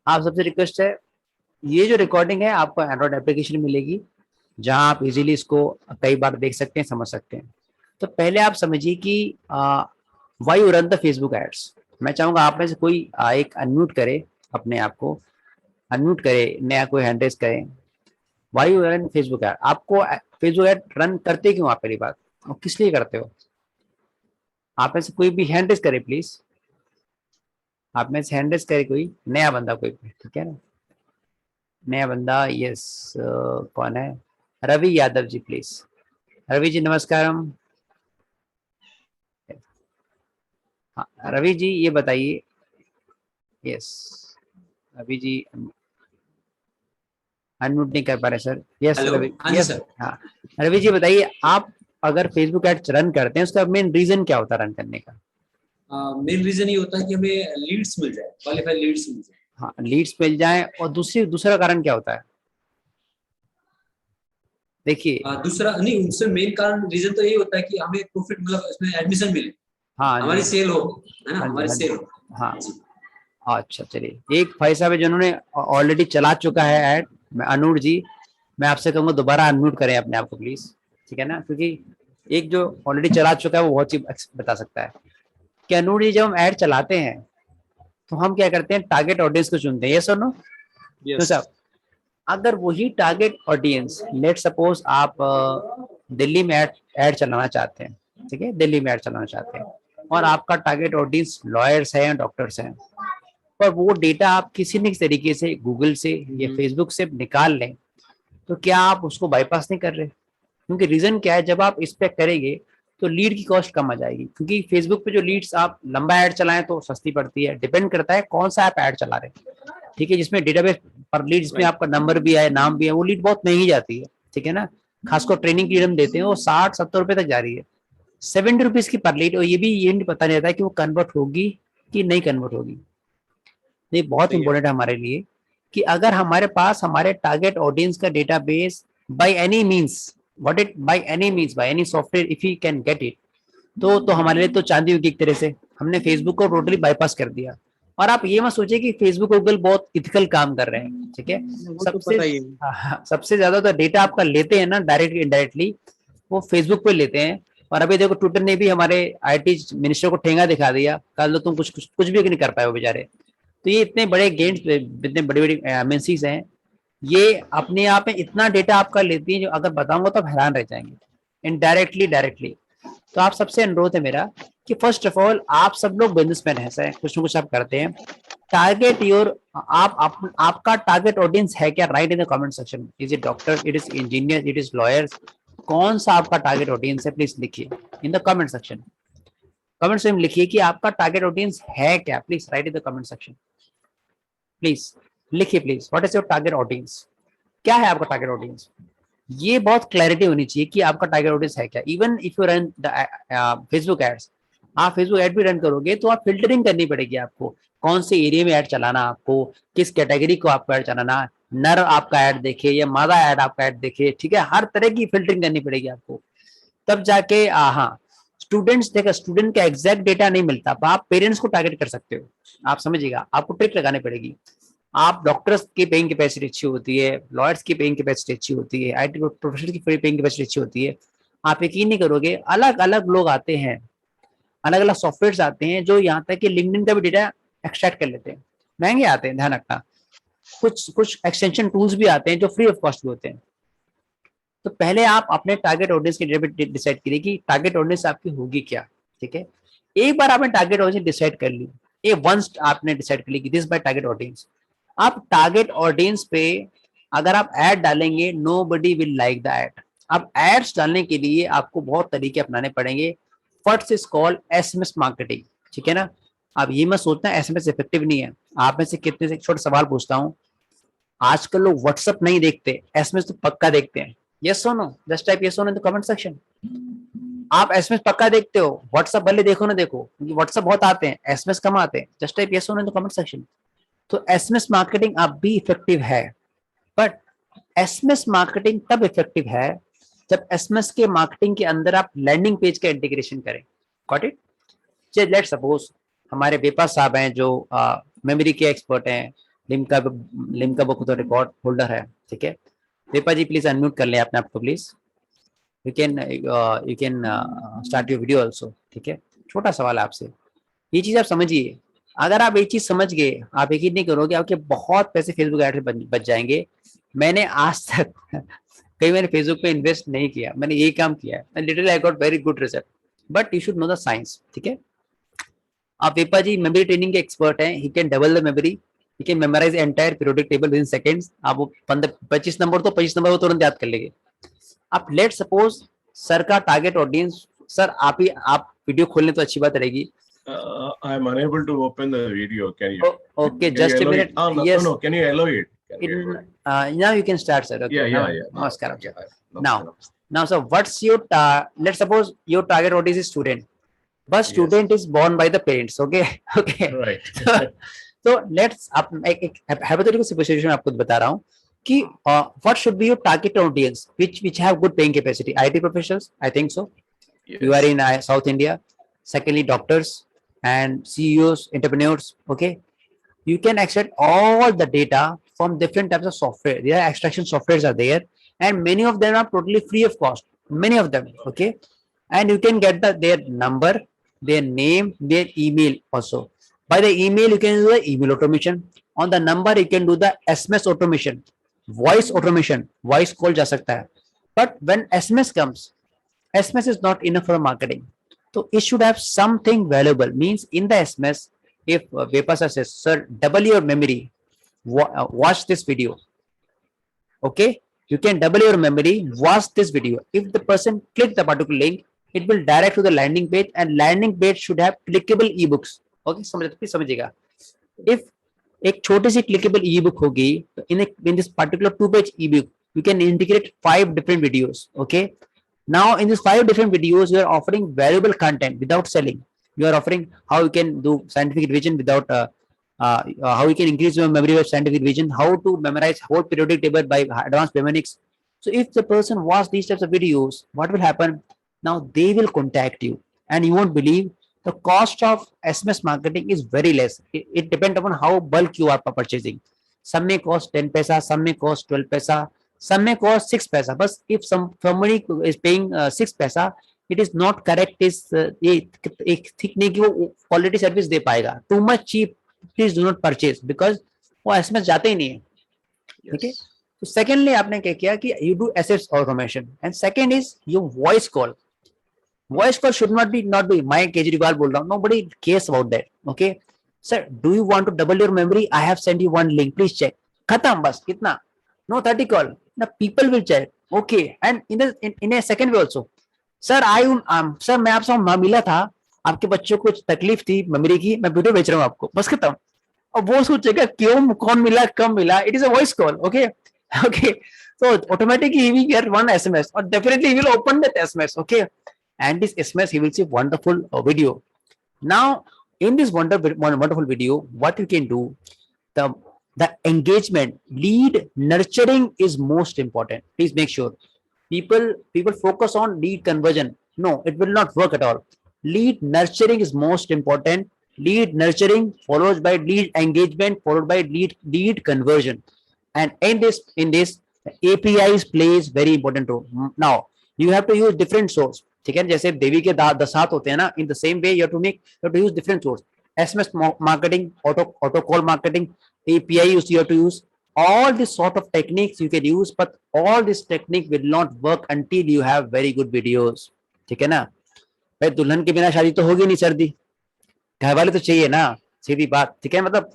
आप सबसे रिक्वेस्ट है, ये जो रिकॉर्डिंग है आपको एंड्रॉइड एप्लीकेशन मिलेगी, जहां आप इजीली इसको कई बार देख सकते हैं, समझ सकते हैं। तो पहले आप समझिए कि why you run the Facebook ads. मैं चाहूंगा आप में से कोई एक अनम्यूट करे, अपने आप को अनम्यूट करे, नया कोई हैंड रेज करे। Y you run Facebook ad, आपको फेसबुक एड रन करते क्यों आप, पहली बात, और किस लिए करते हो? आप में से कोई भी हैंड रेज करे प्लीज, आप में से हैंड रेज करे कोई नया बंदा, कोई, ठीक है ना, नया बंदा। यस, कौन है? रवि यादव जी प्लीज। रवि जी नमस्कारम। हाँ रवि जी ये बताइए। यस, रवि जी अनम्यूट नहीं कर पा रहे सर। Yes hello. रवि, हाँ जी यस। सर। हाँ रवि जी बताइए, आप अगर फेसबुक एड्स रन करते हैं उसका मेन रीजन क्या होता है रन करने का? मेन रीजन ये होता है कि हमें लीड्स मिल जाए, क्वालिफाइड लीड्स मिल जाए। हाँ लीड्स मिल जाए, और दूसरा कारण क्या होता है? देखिए। दूसरा नहीं, उससे मेन कारण रीजन तो ये होता है कि हमें प्रॉफिट, मतलब इसमें एडमिशन मिले, हाँ हमारी जी, सेल हो, है ना, हाँ जी, हमारी हाँ सेल जी, हो। हाँ। जी। अच्छा चलिए, एक भाई साहब है जिन्होंने ऑलरेडी चला चुका है ऐड, मैं अनूर जी, मैं आपसे कहूंगा दोबारा अनम्यूट करें अपने आप को प्लीज, ठीक है ना, क्योंकि एक जो ऑलरेडी चला चुका है वो बहुत चीज बता सकता है। कि अनूर जी, जब हम ऐड चलाते हैं तो हम क्या करते हैं, टारगेट ऑडियंस को चुनते हैं, ये सुनो तो यस। साहब, अगर वही टारगेट ऑडियंस, लेट सपोज आप दिल्ली में ऐड चलाना चाहते हैं, ठीक है, दिल्ली में ऐड चलाना चाहते हैं, और आपका टारगेट ऑडियंस लॉयर्स है या डॉक्टर्स हैं, पर वो डेटा आप किसी न किसी तरीके से गूगल से या फेसबुक से निकाल लें, तो क्या आप उसको बाईपास नहीं कर रहे? क्योंकि रीजन क्या है, जब आप इस पे करेंगे तो लीड की कॉस्ट कम आ जाएगी, क्योंकि फेसबुक पे जो लीड्स आप लंबा ऐड चलाएं तो सस्ती पड़ती है, डिपेंड करता है कौन सा आप ऐड चला रहे हैं, ठीक है, जिसमें डेटाबेस पर लीड, जिसमें आपका नंबर भी है, नाम भी है, वो लीड बहुत महंगी जाती है, ठीक है ना। खासकर ट्रेनिंग की लीड हम देते हैं वो 60-70 रुपए तक जा रही है, 70 रुपीज की पर लीड, और ये नहीं पता नहीं रहता है कि वो कन्वर्ट होगी कि नहीं कन्वर्ट होगी। ये बहुत सही है। इंपॉर्टेंट है हमारे लिए, कि अगर हमारे पास हमारे टारगेट ऑडियंस का database by any means, what it by any means, by any software if you can get it, तो हमारे लिए तो चांदी होगी एक तरह से, हमने फेसबुक को टोटली बाईपास कर दिया। और आप ये मत सोचिए कि फेसबुक और गूगल बहुत इथिकल काम कर रहे हैं, ठीक है। वो तो सबसे पता ही है। सबसे ज्यादा तो डेटा आपका लेते हैं ना, डायरेक्टली इनडायरेक्टली, वो फेसबुक पे लेते हैं। और अभी देखो ट्विटर ने भी हमारे आईटी मिनिस्टर को ठेंगा दिखा दिया, कल तो तुम कुछ भी नहीं कर पाए हो बेचारे। तो ये इतने बड़े गेम्स, इतने बड़ी बड़ी एमएनसीज हैं, ये अपने आप में इतना डेटा आपका लेती है, जो अगर बताऊंगा तो आप हैरान रह जाएंगे, इनडायरेक्टली डायरेक्टली। तो आप सबसे अनुरोध है मेरा कि फर्स्ट ऑफ ऑल आप सब लोग बिजनेसमैन हैं सर, कुछ ना कुछ आप करते हैं, टारगेट योर, आपका टारगेट ऑडियंस है क्या? Right in the comment section, is it doctor, it is engineer, it is lawyers, कौन सा आपका टारगेट ऑडियंस है, प्लीज लिखिए in the comment section. Comment में लिखिए कि आपका टारगेट ऑडियंस है क्या, please write in the comment section, please लिखिए please, what is your target audience, क्या है आपका टारगेट ऑडियंस? ये बहुत क्लैरिटी होनी चाहिए कि आपका टारगेट ऑडियंस है क्या। Even if you run Facebook ads, आप फेसबुक एड भी रन करोगे तो आप फिल्टरिंग करनी पड़ेगी आपको, कौन से एरिया में ऐड चलाना, आपको किस कैटेगरी को आपको ऐड चलाना, नर आपका ऐड देखे या मादा ऐड आपका ऐड देखे, ठीक है, हर तरह की फिल्टरिंग करनी पड़ेगी आपको, तब जाके हाँ। स्टूडेंट्स, देखा स्टूडेंट का एग्जैक्ट डेटा नहीं मिलता, तो आप पेरेंट्स को टारगेट कर सकते हो, आप समझिएगा, आपको ट्रिक लगानी पड़ेगी। आप डॉक्टर्स की पेइंग कैपेसिटी अच्छी होती है, लॉयर्स की पेइंग कैपेसिटी अच्छी होती है, आईटी प्रोफेशनल की पेइंग कैपेसिटी अच्छी होती है, आप यकीन नहीं करोगे, अलग अलग लोग आते हैं, अलग अलग सॉफ्टवेयर आते हैं जो यहाँ तक कि लिंक्डइन का भी डेटा एक्सट्रैक्ट कर लेते हैं, महंगे आते हैं ध्यान रखना, कुछ कुछ एक्सटेंशन टूल्स भी आते हैं जो फ्री ऑफ कॉस्ट भी होते हैं। तो पहले आप अपने टारगेट ऑडियंस की डेटाबेस डिसाइड करिए कि टारगेट ऑडियंस आपकी होगी क्या, ठीक है। एक बार आपने टारगेट ऑडियंस डिसाइड कर ली, ये वंस आपने डिसाइड कर ली कि दिस बाय टारगेट ऑडियंस, आप टारगेट ऑडियंस पे अगर आप ऐड डालेंगे, nobody will like the ad. अब एड्स डालने के लिए आपको बहुत तरीके अपनाने पड़ेंगे, first is called SMS marketing, ठीक है ना। अब ये मत सोचना एसएमएस इफेक्टिव नहीं है, आप में से कितने से, छोटा सवाल पूछता हूँ, आजकल लोग व्हाट्सअप नहीं देखते, एसएमएस तो पक्का देखते हैं, yes or no, just type yes or no in the comment section. आप एसएमएस पक्का देखते हो, व्हाट्सअप भले देखो ना देखो, क्योंकि व्हाट्सअप बहुत आते हैं, एसएमएस कम आते हैं, just type yes or no in the comment section. तो एसएमएस मार्केटिंग अब भी इफेक्टिव है, बट एसएमएस मार्केटिंग तब इफेक्टिव है जब एसएमएस के मार्केटिंग के अंदर आप लैंडिंग पेज का इंटीग्रेशन करें, गॉट इट। लेट सपोज हमारे बेपा साहब हैं जो मेमोरी के एक्सपर्ट हैं, लिम्का बुक तो रिकॉर्ड होल्डर है, ठीक है। वेपा जी प्लीज अनम्यूट कर लें अपने आप को please, you can start your video also, ठीक है। छोटा सवाल है आपसे, ये चीज आप समझिए, अगर आप एक चीज समझ गए, आप यकीन नहीं करोगे आपके बहुत पैसे फेसबुक ऐड बच जाएंगे। मैंने आज तक कहीं मैंने फेसबुक पे इन्वेस्ट नहीं किया, मैंने यही काम किया है, literally I got very good result, but you should know the science, ठीक है। आप वेपा जी मेमोरी ट्रेनिंग के एक्सपर्ट हैं, he can double the memory, he can memorize entire periodic table within seconds. आप वो 25 नंबर तो 25 नंबर वो तुरंत याद कर लेंगे। आप लेट सपोज सर का टारगेट ऑडियंस, सर आप वीडियो खोलने तो अच्छी बात रहेगी। I am unable to open the video. Can you? Okay, can just you a allow minute. it? Oh, no, Yes. no, no. Can you allow it? Can you allow it? Now you can start, sir. Okay. Yeah. No, Namaskaram, okay, sir. no, Now, no. now, sir, what's your let's suppose your target audience is student, but Yes. student is born by the parents. Okay, okay. Right. So let's आप एक hypothetical situation आपको बता रहा हूँ कि what should be your target audience which have good paying capacity? IT professionals, I think so. Yes. You are in South India. Secondly, doctors and CEOs, entrepreneurs. Okay, you can extract all the data from different types of software. There are extraction softwares are there, and many of them are totally free of cost. Many of them, okay, and you can get their number, their name, their email also. By the email, you can do the email automation. On the number, you can do the SMS automation, voice automation, voice call जा सकता है. But when SMS comes, SMS is not enough for marketing. So it should have something valuable. Means in the SMS, if Vepasa says, "Sir, double your memory, watch this video." Okay, you can double your memory, watch this video. If the person click the particular link, it will direct to the landing page, and landing page should have clickable ebooks. Okay, समझिएगा. If एक छोटी सी clickable ebook होगी, in this particular 2-page ebook, you can integrate 5 different videos. Okay. Now in these 5 different videos, you are offering valuable content without selling. You are offering how you can do scientific revision without how you can increase your memory of scientific revision, how to memorize whole periodic table by advanced mnemonics. So if the person watch these types of videos, what will happen? Now they will contact you, and you won't believe the cost of SMS marketing is very less. It depends upon how bulk you are purchasing. Some may cost 10 paisa, some may cost 12 paisa, some may cost 6 paisa. But if somebody is paying 6 paisa, it is not correct. Is एक ठीक नहीं कि वो quality service दे पाएगा. Too much cheap, please do not purchase, because वो SMS जाते ही नहीं है. ठीक है. So secondly, आपने क्या किया कि you do assets automation, and second is your voice call. Voice call should not be my Kejriwal बोल रहा हूँ. Nobody cares about that. Okay, sir, do you want to double your memory? I have sent you one link. Please check. खत्म बस कितना. No 30 call. The people will check. Okay, and in a second way also. Sir, sir मैं आपसे मिला था, आपके बच्चों को तकलीफ थी मेमोरी की, मैं वीडियो बेच रहा हूँ आपको, बस खत्म. अब वो सोचेगा क्यों, कौन मिला, कम मिला. It is a voice call. Okay, okay. So automatically he will get one SMS, or definitely he will open that SMS. Okay, and this SMS he will see wonderful video. Now in this wonderful video, what you can do, the engagement, lead nurturing is most important. Please make sure people focus on lead conversion. No, it will not work at all. Lead nurturing is most important. Lead nurturing followed by lead engagement followed by lead conversion, and in this APIs plays very important role. Now you have to use different source. ठीक है, जैसे देवी के 10 हाथ होते हैं ना, in the same way you have to use different source. SMS marketing, auto call marketing, API you have to use. All this sort of techniques you can use, but all this technique will not work until you have very good videos. ठीक है ना भाई, दुल्हन के बिना शादी तो होगी नहीं सर्दी, घर वाले तो चाहिए ना, सीधी बात. ठीक है, मतलब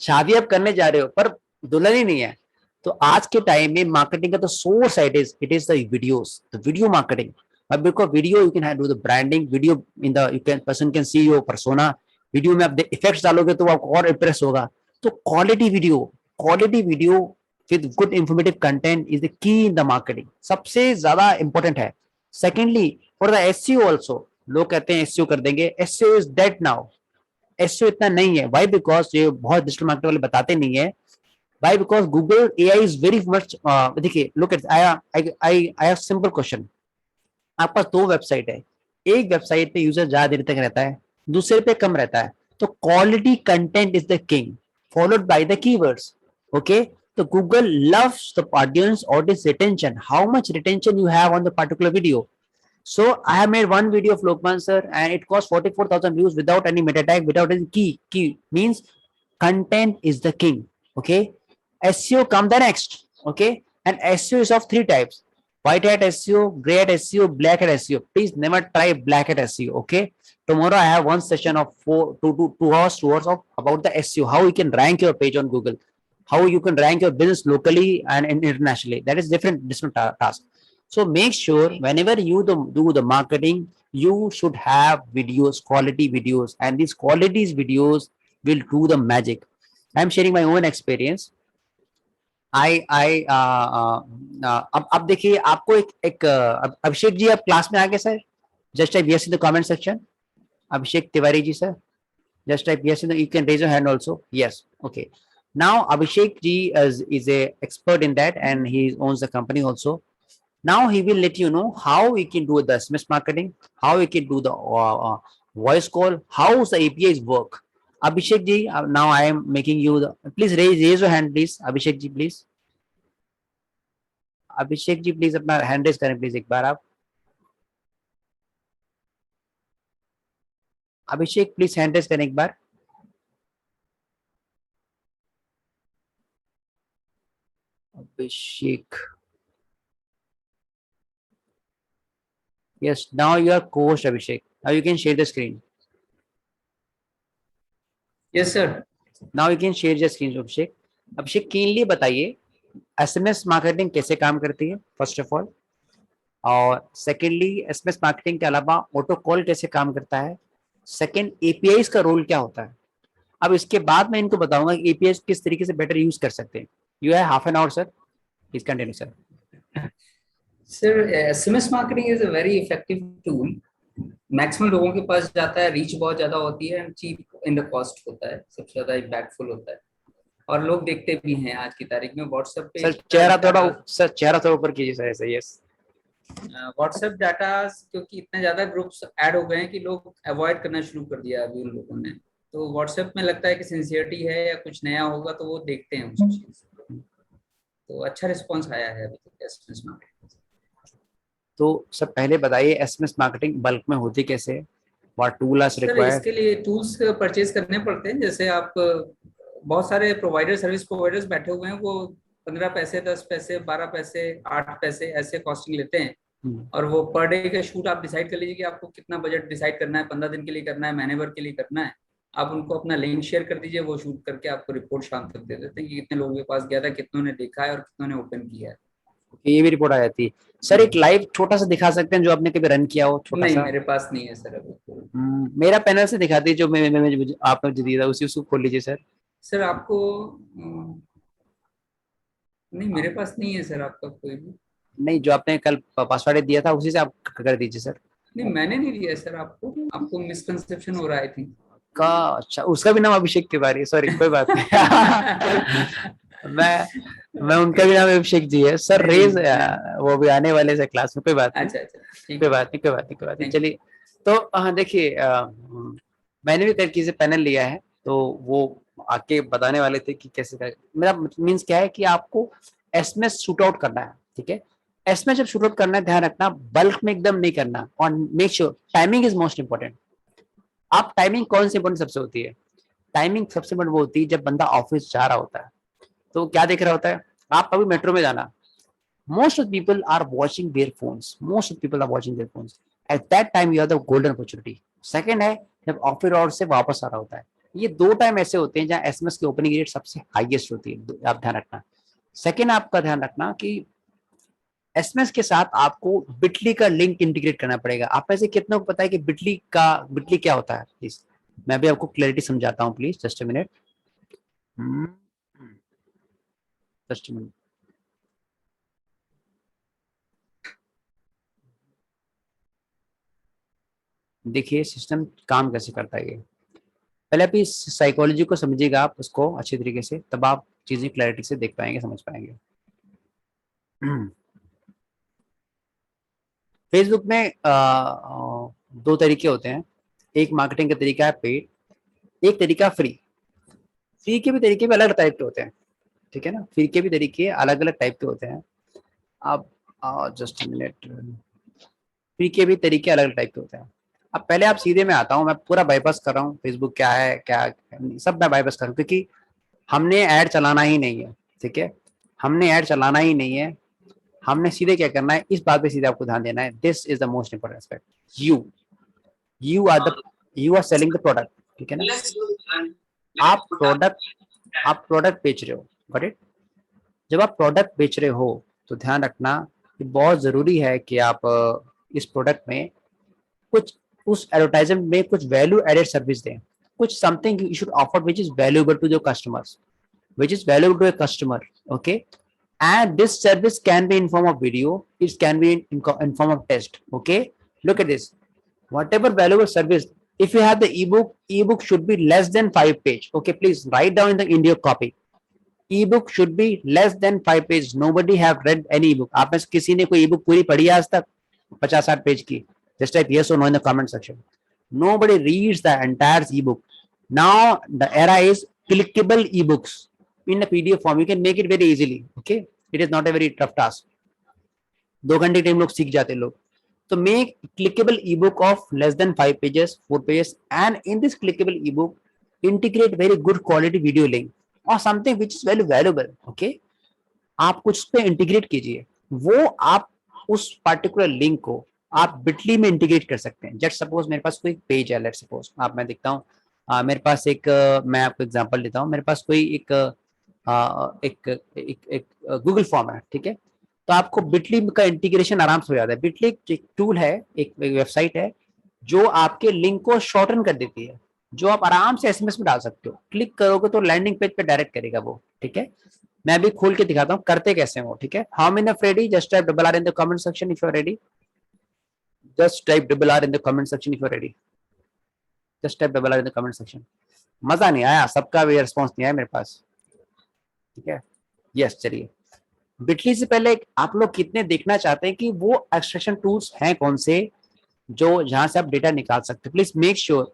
शादी आप करने जा रहे हो पर दुल्हन ही नहीं है, तो आज के टाइम में मार्केटिंग का तो source it is the videos, the video marketing. Because video you can do the branding, video in the you can person can see your persona. Video में आप इफेक्ट्स डालोगे तो आपको और इंप्रेस होगा. तो quality video with good informative content is the key in the marketing, सबसे ज्यादा इंपॉर्टेंट है. Secondly for the SEO also, लोग कहते हैं एसईओ कर देंगे, SEO is dead now. SEO इतना नहीं है. व्हाई? बिकॉज ये बहुत डिजिटल मार्केट वाले बताते नहीं है. Why? Because Google AI is very much. देखिए look at I have simple question. आपके पास 2 वेबसाइट है, एक वेबसाइट पे यूजर ज्यादा देर तक रहता है, दूसरे पे कम रहता है, तो quality content is the king. followed by the keywords. Okay, so Google loves the audience audience retention, how much retention you have on the particular video. So I have made one video of Lokman sir and it cost 44,000 views without any meta tag, without any key means content is the king. Okay, SEO come the next. Okay, and SEO is of three types: white hat SEO, gray hat SEO, black hat SEO. Please never try black hat SEO. Okay, tomorrow I have one session of 2 hours of about the SEO, how you can rank your page on Google, how you can rank your business locally and internationally. That is different task. So make sure whenever you do the marketing, you should have videos, quality videos, and these qualities videos will do the magic. I'm sharing my own experience. अब देखिए आपको एक अभिषेक जी, आप class में आ गए sir? Just type yes in the comment section. Abhishek Tiwari ji sir, just type yes, you can raise your hand also. Yes, okay. Now Abhishek ji is a expert in that and he owns the company also. Now he will let you know how we can do the SMS marketing, how we can do the voice call, how the APIs work. Abhishek ji, now I am making you the, please raise your hand please. Abhishek ji please. Abhishek ji please अपना hand raise करें please एक बार आप. अभिषेक please hand raise करें एक बार. अभिषेक, yes, now you are co-host Abhishek. Now you can share the screen. Yes sir. Now you can share the screen Abhishek. Abhishek cleanly बताइए SMS marketing कैसे काम करती है फर्स्ट ऑफ ऑल, और secondly SMS marketing के अलावा auto call कैसे काम करता है, सेकेंड एपीआईज का रोल क्या होता है. अब इसके बाद मैं इनको बताऊंगा कि एपीआईज किस तरीके से बेटर यूज कर सकते हैं. You have half an hour sir, please continue sir. Sir, SMS marketing is a very effective tool. Maximum लोगों के पास जाता है, रीच बहुत ज्यादा होती है, चीप इन द कॉस्ट होता है, सबसे ज्यादा इम्पैक्टफुल होता है और लोग देखते भी हैं आज की तारीख में. व्हाट्सएप पे सर चेहरा थोड़ा ऊपर कीजिए सर, ऐसे. यस, व्हाट्सएप डाटा क्योंकि इतने ज्यादा ग्रुप्स ऐड हो गए हैं कि लोग अवॉइड करना शुरू कर दिया अभी उन लोगों ने. तो व्हाट्सएप में लगता है कि सिंसियरिटी है या कुछ नया होगा तो वो देखते हैं उस चीज. तो अच्छा रिस्पॉन्स आया है अभी तक एसएमएस मार्केटिंग. तो सब पहले बताइए एसएमएस मार्केटिंग बल्क में होती कैसे है, व्हाट टूल आर रिक्वायर्ड. इसके लिए टूल्स परचेज करने पड़ते हैं. जैसे आप बहुत सारे प्रोवाइडर, सर्विस प्रोवाइडर्स बैठे हुए हैं, वो 15 पैसे, 10 पैसे, 12 पैसे, 8 पैसे ऐसे कॉस्टिंग लेते हैं. और वो पर डे का शूट आप डिसाइड कर लीजिए कि आपको कितना बजट डिसाइड करना है, 15 दिन के लिए करना है, महीने भर के लिए करना है. आप उनको अपना लिंक शेयर कर दीजिए, वो शूट करके आपको रिपोर्ट शाम तक दे देते हैं कि कितने लोगों के पास गया था, कितनों ने देखा है और कितनों ने ओपन किया है. ये भी रिपोर्ट आ जाती है सर. एक लाइव छोटा सा दिखा सकते हैं जो आपने कभी रन किया हो, छोटा नहीं, सा. मेरे पास नहीं है सर अभी. मेरा पैनल से दिखा दीजिए जो मैं आपने जो दिया था उसी उसको खोल लीजिए सर. सर आपको नहीं, मेरे पास नहीं है सर आपका कोई भी. नहीं, जो आपने कल पासवर्ड दिया था उसी से आप कर दीजिए सर. नहीं, मैंने नहीं दिया सर आपको मिसकंसेप्शन हो रहा है. थी का अच्छा, उसका भी नाम अभिषेक तिवारी है. सॉरी, कोई बात नहीं. मैं उनका भी नाम अभिषेक जी है सर. रेज वो भी आने वाले से क्लास में. कोई बात नहीं. अच्छा, कोई बात नहीं. चलिए, तो हाँ देखिए, मैंने भी कल से पैनल लिया है तो वो आके बताने वाले थे कि कैसे कर. मेरा मीन्स क्या है कि आपको एसएमएस शूट आउट करना है. ठीक है, एसएमएस जब शूट आउट करना है, ध्यान रखना बल्क में एकदम नहीं करना, और make sure timing is most important. आप टाइमिंग कौन सी इंपॉर्टेंट सबसे होती है? टाइमिंग सबसे इंपॉर्टेंट वो होती है जब बंदा ऑफिस जा रहा होता है. तो क्या देख रहा होता है? आप अभी मेट्रो में जाना, most of people are watching their phones. At that time you have the golden opportunity. Second है जब ऑफिस आवर से वापस आ रहा होता है. ये दो टाइम ऐसे होते हैं जहाँ एसएमएस की ओपनिंग रेट सबसे हाईएस्ट होती है. आप ध्यान रखना. सेकेंड, आपका ध्यान रखना कि एसएमएस के साथ आपको बिटली का लिंक इंटीग्रेट करना पड़ेगा. आप में से कितनों को पता है कि बिटली क्या होता है? प्लीज मैं भी आपको क्लैरिटी समझाता हूँ. Please just a minute. देखिए सिस्टम काम कैसे करता है. ये पहले आप इस साइकोलॉजी को समझिएगा, आप उसको अच्छी तरीके से, तब आप चीजें क्लैरिटी से देख पाएंगे, समझ पाएंगे. फेसबुक में दो तरीके होते हैं. एक मार्केटिंग का तरीका है पेड, एक तरीका फ्री. फ्री के भी तरीके भी अलग टाइप के होते हैं, ठीक है ना, फ्री के भी तरीके अलग अलग टाइप के होते हैं। अब जस्ट मिनट, फ्री के भी तरीके अलग अलग टाइप के होते हैं। अब पहले आप सीधे में आता हूँ, मैं पूरा बाईपास कर रहा हूँ, फेसबुक क्या है क्या सब मैं बाईपास कर रहा हूँ, क्योंकि हमने ऐड चलाना ही नहीं है, ठीक है, हमने ऐड चलाना ही नहीं है, हमने सीधे क्या करना है, इस बात पे सीधे आपको ध्यान देना है। This is the most important aspect. You are selling the product, ठीक है ना। आप प्रोडक्ट बेच रहे हो, गॉट इट। जब आप प्रोडक्ट बेच रहे हो तो ध्यान रखना कि बहुत जरूरी है कि आप इस प्रोडक्ट में कुछ, उस एडवर्टाइजमेंट में कुछ वैल्यू एडेड सर्विस दें, कुछ something you should offer which is valuable to your customers, which is valuable to a customer, okay, and this service can be in form of video, it can be in form of text, okay. Look at this, whatever valuable service, if you have the ebook should be less than 5 page, okay, please write down in your copy, ebook should be less than 5 pages, nobody have read any ebook, आप में से किसी ने कोई ebook पूरी पढ़ी है आज तक 50-60 पेज की? just type yes or no in the comment section. Nobody reads the entire ebook. Now the era is clickable ebooks in a PDF form, you can make it very easily, okay, it is not a very tough task, 2 घंटे time लोग सीख जाते लोग। तो make clickable ebook of less than 5 pages, 4 pages, and in this clickable ebook integrate very good quality video link or something which is very valuable, okay, आप कुछ पे integrate कीजिए, वो आप उस पार्टिकुलर लिंक को आप बिटली में इंटीग्रेट कर सकते हैं। जस्ट सपोज मेरे पास कोई पेज है, लेट्स सपोज आप, मैं देखता हूँ मेरे पास एक मैं आपको एग्जांपल देता हूँ, मेरे पास कोई एक गूगल फॉर्म है, ठीक है, तो आपको बिटली का इंटीग्रेशन आराम से हो जाता है। बिटली एक टूल है, एक वेबसाइट है जो आपके लिंक को शॉर्टन कर देती है, जो आप आराम से एसएमएस में डाल सकते हो, क्लिक करोगे तो लैंडिंग पेज पे डायरेक्ट करेगा वो, ठीक है। मैं अभी खोल के दिखाता हूँ करते कैसे हो, ठीक है। How many of ready, just type double R in the comment section if you are ready, just type double R in the comment section if you are ready, just type double R in the comment section. मजा नहीं आया, सबका भी response नहीं आया मेरे पास, ठीक है। यस, चलिए बिटली से पहले आप लोग कितने देखना चाहते हैं कि वो एक्सट्रैक्शन टूल्स हैं कौन से जो जहां से आप डेटा निकाल सकते हैं। Please make sure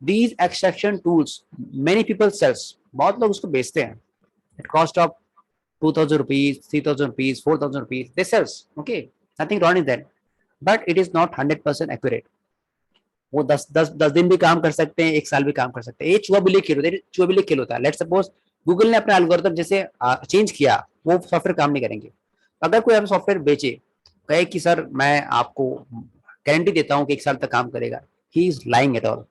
these extraction tools many people sells, बहुत लोग उसको बेचते हैं at cost of 2000 rupees, 3000 rupees, 4000 rupees, they sells, okay, nothing wrong in that, but it is not 100% accurate. वो 10 दिन भी काम कर सकते हैं, 1 साल भी काम कर सकते हैं। ये चूहा बिल्ली खेल होता है, चूहा बिल्ली खेल होता है। लेट्स सपोज गूगल ने अपना एल्गोरिथम जैसे चेंज किया, वो सॉफ्टवेयर काम नहीं करेंगे। अगर कोई आप सॉफ्टवेयर बेचे, कहे कि सर मैं आपको गारंटी देता हूँ कि 1 साल तक काम करेगा, he is lying at all.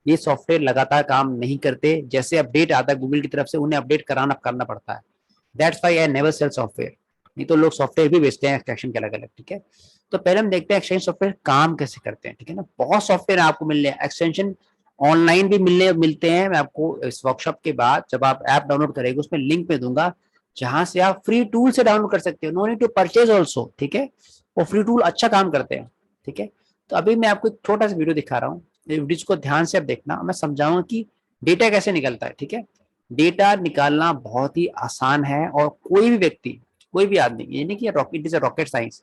ये सॉफ्टवेयर लगातार काम नहीं करते, जैसे अपडेट आता है गूगल की तरफ से उन्हें अपडेट करना पड़ता है। That's why I never cell software. नहीं तो लोग सॉफ्टवेयर भी बेचते हैं एक्सट्रैक्शन के अलग अलग, ठीक है। तो पहले हम देखते हैं एक्सटेंशन सॉफ्टवेयर काम कैसे करते हैं, ठीक है ना। बहुत सॉफ्टवेयर आपको मिल रहे हैं, एक्सटेंशन ऑनलाइन भी मिलते हैं। मैं आपको इस वर्कशॉप के बाद जब आप ऐप डाउनलोड करेंगे उसमें लिंक में दूंगा, जहां से आप फ्री टूल से डाउनलोड कर सकते हो, no need to purchase also, ठीक है। वो फ्री टूल अच्छा काम करते हैं, ठीक है। तो अभी मैं आपको एक छोटा सा वीडियो दिखा रहा हूँ, वीडियो को ध्यान से आप देखना, मैं समझाऊंगा कि डेटा कैसे निकलता है, ठीक है। डेटा निकालना बहुत ही आसान है और कोई भी व्यक्ति, कोई भी आदमी, ये नहीं कि rocket is a rocket science,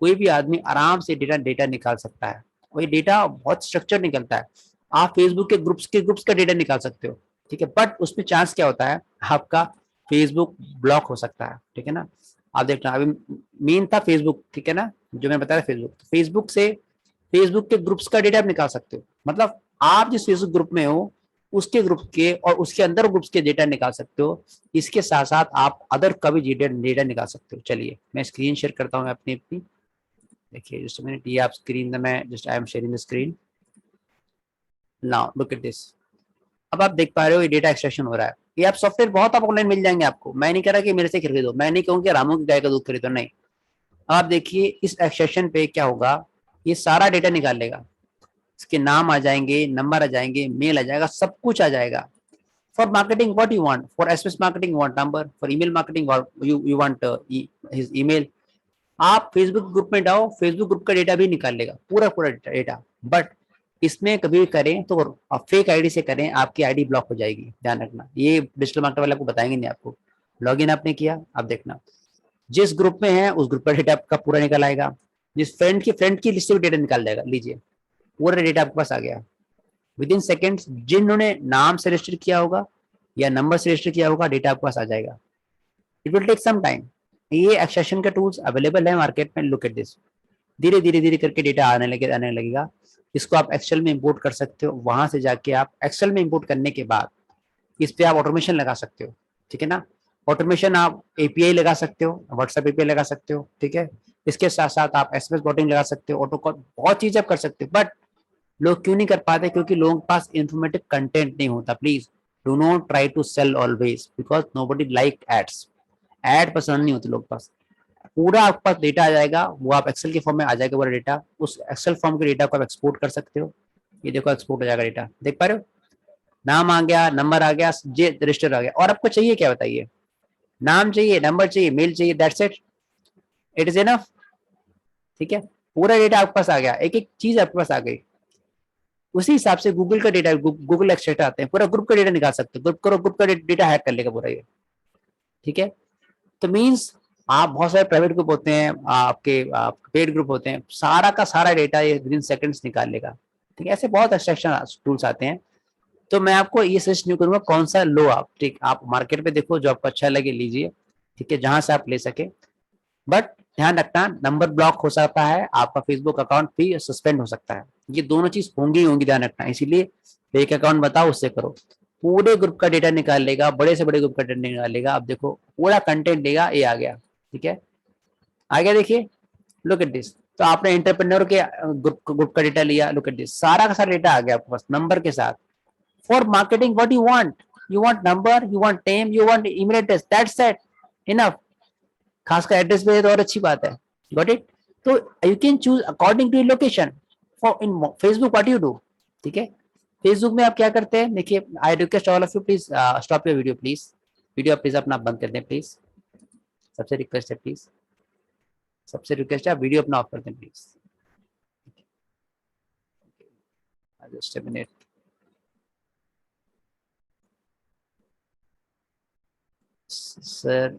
कोई भी आदमी आराम से डेटा निकाल सकता है। और ये डेटा बहुत स्ट्रक्चर निकलता है। आप फेसबुक के ग्रुप्स का डेटा निकाल सकते हो, ठीक है, बट उसमें चांस क्या होता है, आपका फेसबुक ब्लॉक हो सकता है, ठीक है ना। आप देखना अभी मेन था फेसबुक, ठीक है ना, जो मैं बताया फेसबुक, फेसबुक से फेसबुक के ग्रुप्स का डेटा आप निकाल सकते हो। मतलब आप जिस फेसबुक ग्रुप में हो उसके ग्रुप के और उसके अंदर ग्रुप्स के डेटा निकाल सकते हो। इसके साथ साथ आप अदर का भी डेटा निकाल सकते हो। चलिए मैं स्क्रीन शेयर करता हूँ अपनी, देखिए जस्ट मिनट, ये आप स्क्रीन में, just I am sharing the screen now, look at this. अब आप देख पा रहे हो ये डेटा एक्सट्रैक्शन हो रहा है। ये आप सॉफ्टवेयर बहुत आप ऑनलाइन मिल जाएंगे आपको, मैं नहीं कह रहा कि मेरे से खरीदो, मैं नहीं कहूँ कि रामू की गाय का दूध खरीदो, नहीं। आप देखिए इस एक्सट्रैक्शन पे क्या होगा, ये सारा डेटा निकाल लेगा, इसके नाम आ जाएंगे, नंबर आ जाएंगे, मेल आ जाएगा, सब कुछ आ जाएगा। For marketing what you want, for SMS marketing you want number, for email marketing you want his email. आप फेसबुक ग्रुप में जाओ, फेसबुक ग्रुप का डेटा भी निकाल लेगा, पूरा डेटा। बट इसमें कभी करें तो फेक आईडी से करें, आपकी आईडी ब्लॉक हो जाएगी, ध्यान रखना। ये डिजिटल मार्केटर वाले आपको बताएंगे नहीं, आपको लॉगिन आपने किया, आप देखना जिस ग्रुप में है उस ग्रुप का डेटा आपका पूरा निकल आएगा, जिस फ्रेंड की लिस्ट से भी डेटा निकाल जाएगा। लीजिए पूरा डेटा आपके पास आ गया विद इन सेकेंड्स। जिन्होंने नाम से रजिस्टर किया होगा या नंबर से रजिस्टर किया होगा, डेटा आपके पास आ जाएगा। It will take some time. ये एक्सट्रैक्शन के टूल्स अवेलेबल है मार्केट में। लुक एट दिस, धीरे धीरे धीरे करके डेटा आने लगेगा। इसको आप एक्सेल में इंपोर्ट कर सकते हो। वहां से जाके आप एक्सेल में इंपोर्ट करने के बाद इस पे आप ऑटोमेशन लगा सकते हो, ठीक है ना। ऑटोमेशन आप एपीआई लगा सकते हो, व्हाट्सएप एपीआई लगा सकते हो, ठीक है। इसके साथ साथ आप एसएमएस बॉटिंग लगा सकते हो, ऑटो कॉल, बहुत चीजें आप कर सकते हो। बट लोग क्यों नहीं कर पाते? क्योंकि लोगों के पास इंफॉर्मेटिव कंटेंट नहीं होता। Please do not try to sell always, because nobody like ads. Ad पसंद नहीं होती लोग पास। पूरा आपके पास डेटा आ जाएगा, वो आप एक्सेल के फॉर्म में आ जाएगा पूरा डेटा। उस एक्सेल फॉर्म के डेटा को आप एक्सपोर्ट कर सकते हो। ये देखो एक्सपोर्ट हो जाएगा डेटा, देख पा रहे हो? नाम आ गया, नंबर आ गया, रजिस्टर आ गया। और आपको चाहिए क्या बताइए? नाम चाहिए, नंबर चाहिए, मेल चाहिए, that's it, it is enough, ठीक है। पूरा डेटा आपके पास आ गया, एक एक चीज आपके पास आ गई। उसी हिसाब से गूगल का डेटा, गूगल एक्सट्रैक्टर आते हैं, पूरा ग्रुप का डेटा निकाल सकते हो। ग्रुप करो, ग्रुप का डेटा हैक कर लेगा पूरा ये, ठीक है। तो मीन्स आप बहुत सारे प्राइवेट ग्रुप होते हैं, आपके पेड ग्रुप होते हैं, सारा का सारा डेटा ये विद इन सेकंड्स निकाल लेगा, ठीक है। ऐसे बहुत एक्सट्रैक्शन टूल्स आते हैं। तो मैं आपको ये सजेस्ट नहीं करूंगा कौन सा लो आप, ठीक। आप मार्केट पे देखो, जो आपको अच्छा लगे लीजिए, ठीक है, जहां से आप ले सके। बट ध्यान रखना, नंबर ब्लॉक हो सकता है, आपका फेसबुक अकाउंट भी सस्पेंड हो सकता है। ये दोनों चीज होंगी होंगी, ध्यान रखना। इसीलिए फेक अकाउंट बताओ, उससे करो। पूरे ग्रुप का डेटा निकाल लेगा, बड़े से बड़े ग्रुप का डेटा निकाल लेगा। अब देखो पूरा कंटेंट देगा, ये आ गया, ठीक है, आ गया। देखिए, लुक एट दिस। तो आपने एंटरप्रेन्योर के ग्रुप का डेटा लिया, लुक एट दिस, सारा का सारा डेटा आ गया आपके पास नंबर के साथ। For marketing what you want number, you want name, you want email address, that's it, enough. खासकर एड्रेस पे तो और अच्छी बात है, गॉट इट। तो you can choose according to location. For in Facebook what you do, ठीक है। फेसबुक में आप क्या करते हैं? देखिए, I request all of you, please stop your video, please. Video please अपना बंद कर दें, प्लीज। सबसे रिक्वेस्ट है, प्लीज, सबसे रिक्वेस्ट है, आप वीडियो अपना ऑफ कर दें, please. Just a minute. Sir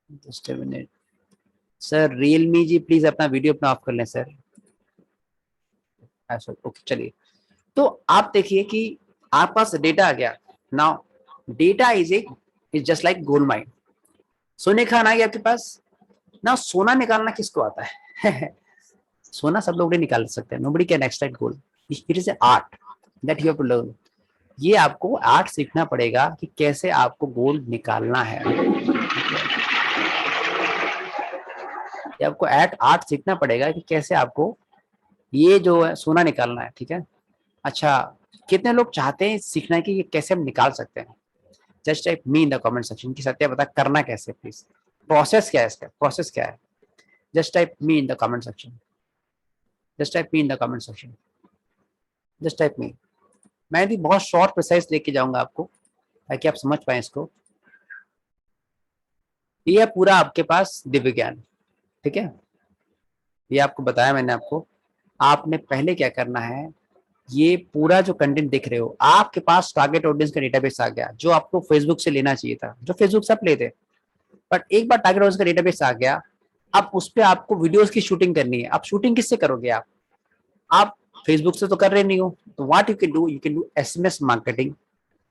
just a minute sir, Realme G please अपना वीडियो अपना ऑफ कर लें सर। ऐसा ओके, चलिए। तो आप देखिए कि आपके पास डेटा आ गया। Now data is just like gold mine. सोने खान आ गया आपके पास। ना सोना निकालना किसको आता है? सोना सब लोग नहीं निकाल सकते हैं। Nobody can extract gold. It is art that you have to learn. ये आपको आर्ट सीखना पड़ेगा कि कैसे आपको गोल्ड निकालना है। ये आपको आर्ट सीखना पड़ेगा कि कैसे आपको ये जो है सोना निकालना है, ठीक है। अच्छा, कितने लोग चाहते हैं सीखना है कि ये कैसे हम निकाल सकते हैं? Just type me in the comment section की सत्या बता करना कैसे, प्लीज। प्रोसेस क्या है इसका, प्रोसेस क्या है? Just type me in the comment section, just type me in the comment section, just type me. मैं भी बहुत शॉर्ट प्रिसाइज लेके जाऊंगा आपको, ताकि आप समझ पाए इसको। ये पूरा आपके पास दिव्य ज्ञान, ठीक है। ये आपको बताया मैंने आपको। आपने पहले क्या करना है, ये पूरा जो कंटेंट देख रहे हो, आपके पास टारगेट ऑडियंस का डेटाबेस आ गया, जो आपको फेसबुक से लेना चाहिए था, जो फेसबुक से आप लेते। बट एक बार टारगेट ऑडियंस का डेटाबेस आ गया, अब उस पर आपको वीडियोस की शूटिंग करनी है। आप शूटिंग किससे करोगे? आप फेसबुक से तो कर रहे नहीं हो, तो what you can do SMS marketing,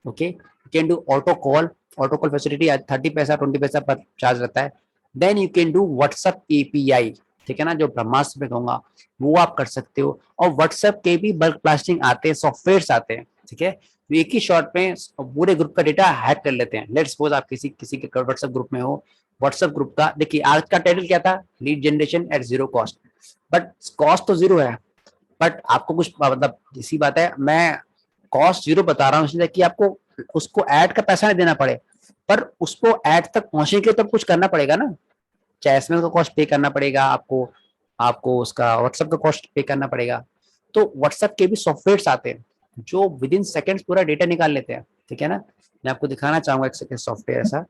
okay. You can do auto call facility 30 पैसा 20 पैसा पर चार्ज रहता है। Then you can do WhatsApp API, ठीक है ना, जो ब्रह्मास्त्र में कहूंगा वो आप कर सकते हो। और व्हाट्सएप के भी बल्क ब्लास्टिंग आते हैं, सॉफ्टवेयर आते हैं, ठीक है। तो एक ही शॉट में पूरे ग्रुप का डेटा हैक कर लेते हैं। लेट्स सपोज आप किसी के व्हाट्सएप ग्रुप में हो। व्हाट्सएप ग्रुप का देखिए, आज का टाइटल क्या था? Lead generation at zero cost. But cost तो जीरो है, बट आपको कुछ मतलब इसी बात है, मैं कॉस्ट जीरो बता रहा हूँ इसलिए कि आपको उसको ऐड का पैसा नहीं देना पड़े, पर उसको ऐड तक पहुंचने के लिए तो कुछ करना पड़ेगा ना। चाहे एसएमएस का कॉस्ट पे करना पड़ेगा आपको, आपको उसका व्हाट्सएप का कॉस्ट पे करना पड़ेगा। तो व्हाट्सएप के भी सॉफ्टवेयर आते हैं जो विद इन सेकेंड्स पूरा डेटा निकाल लेते हैं, ठीक है ना। मैं आपको दिखाना चाहूंगा एक सेकंड सॉफ्टवेयर ऐसा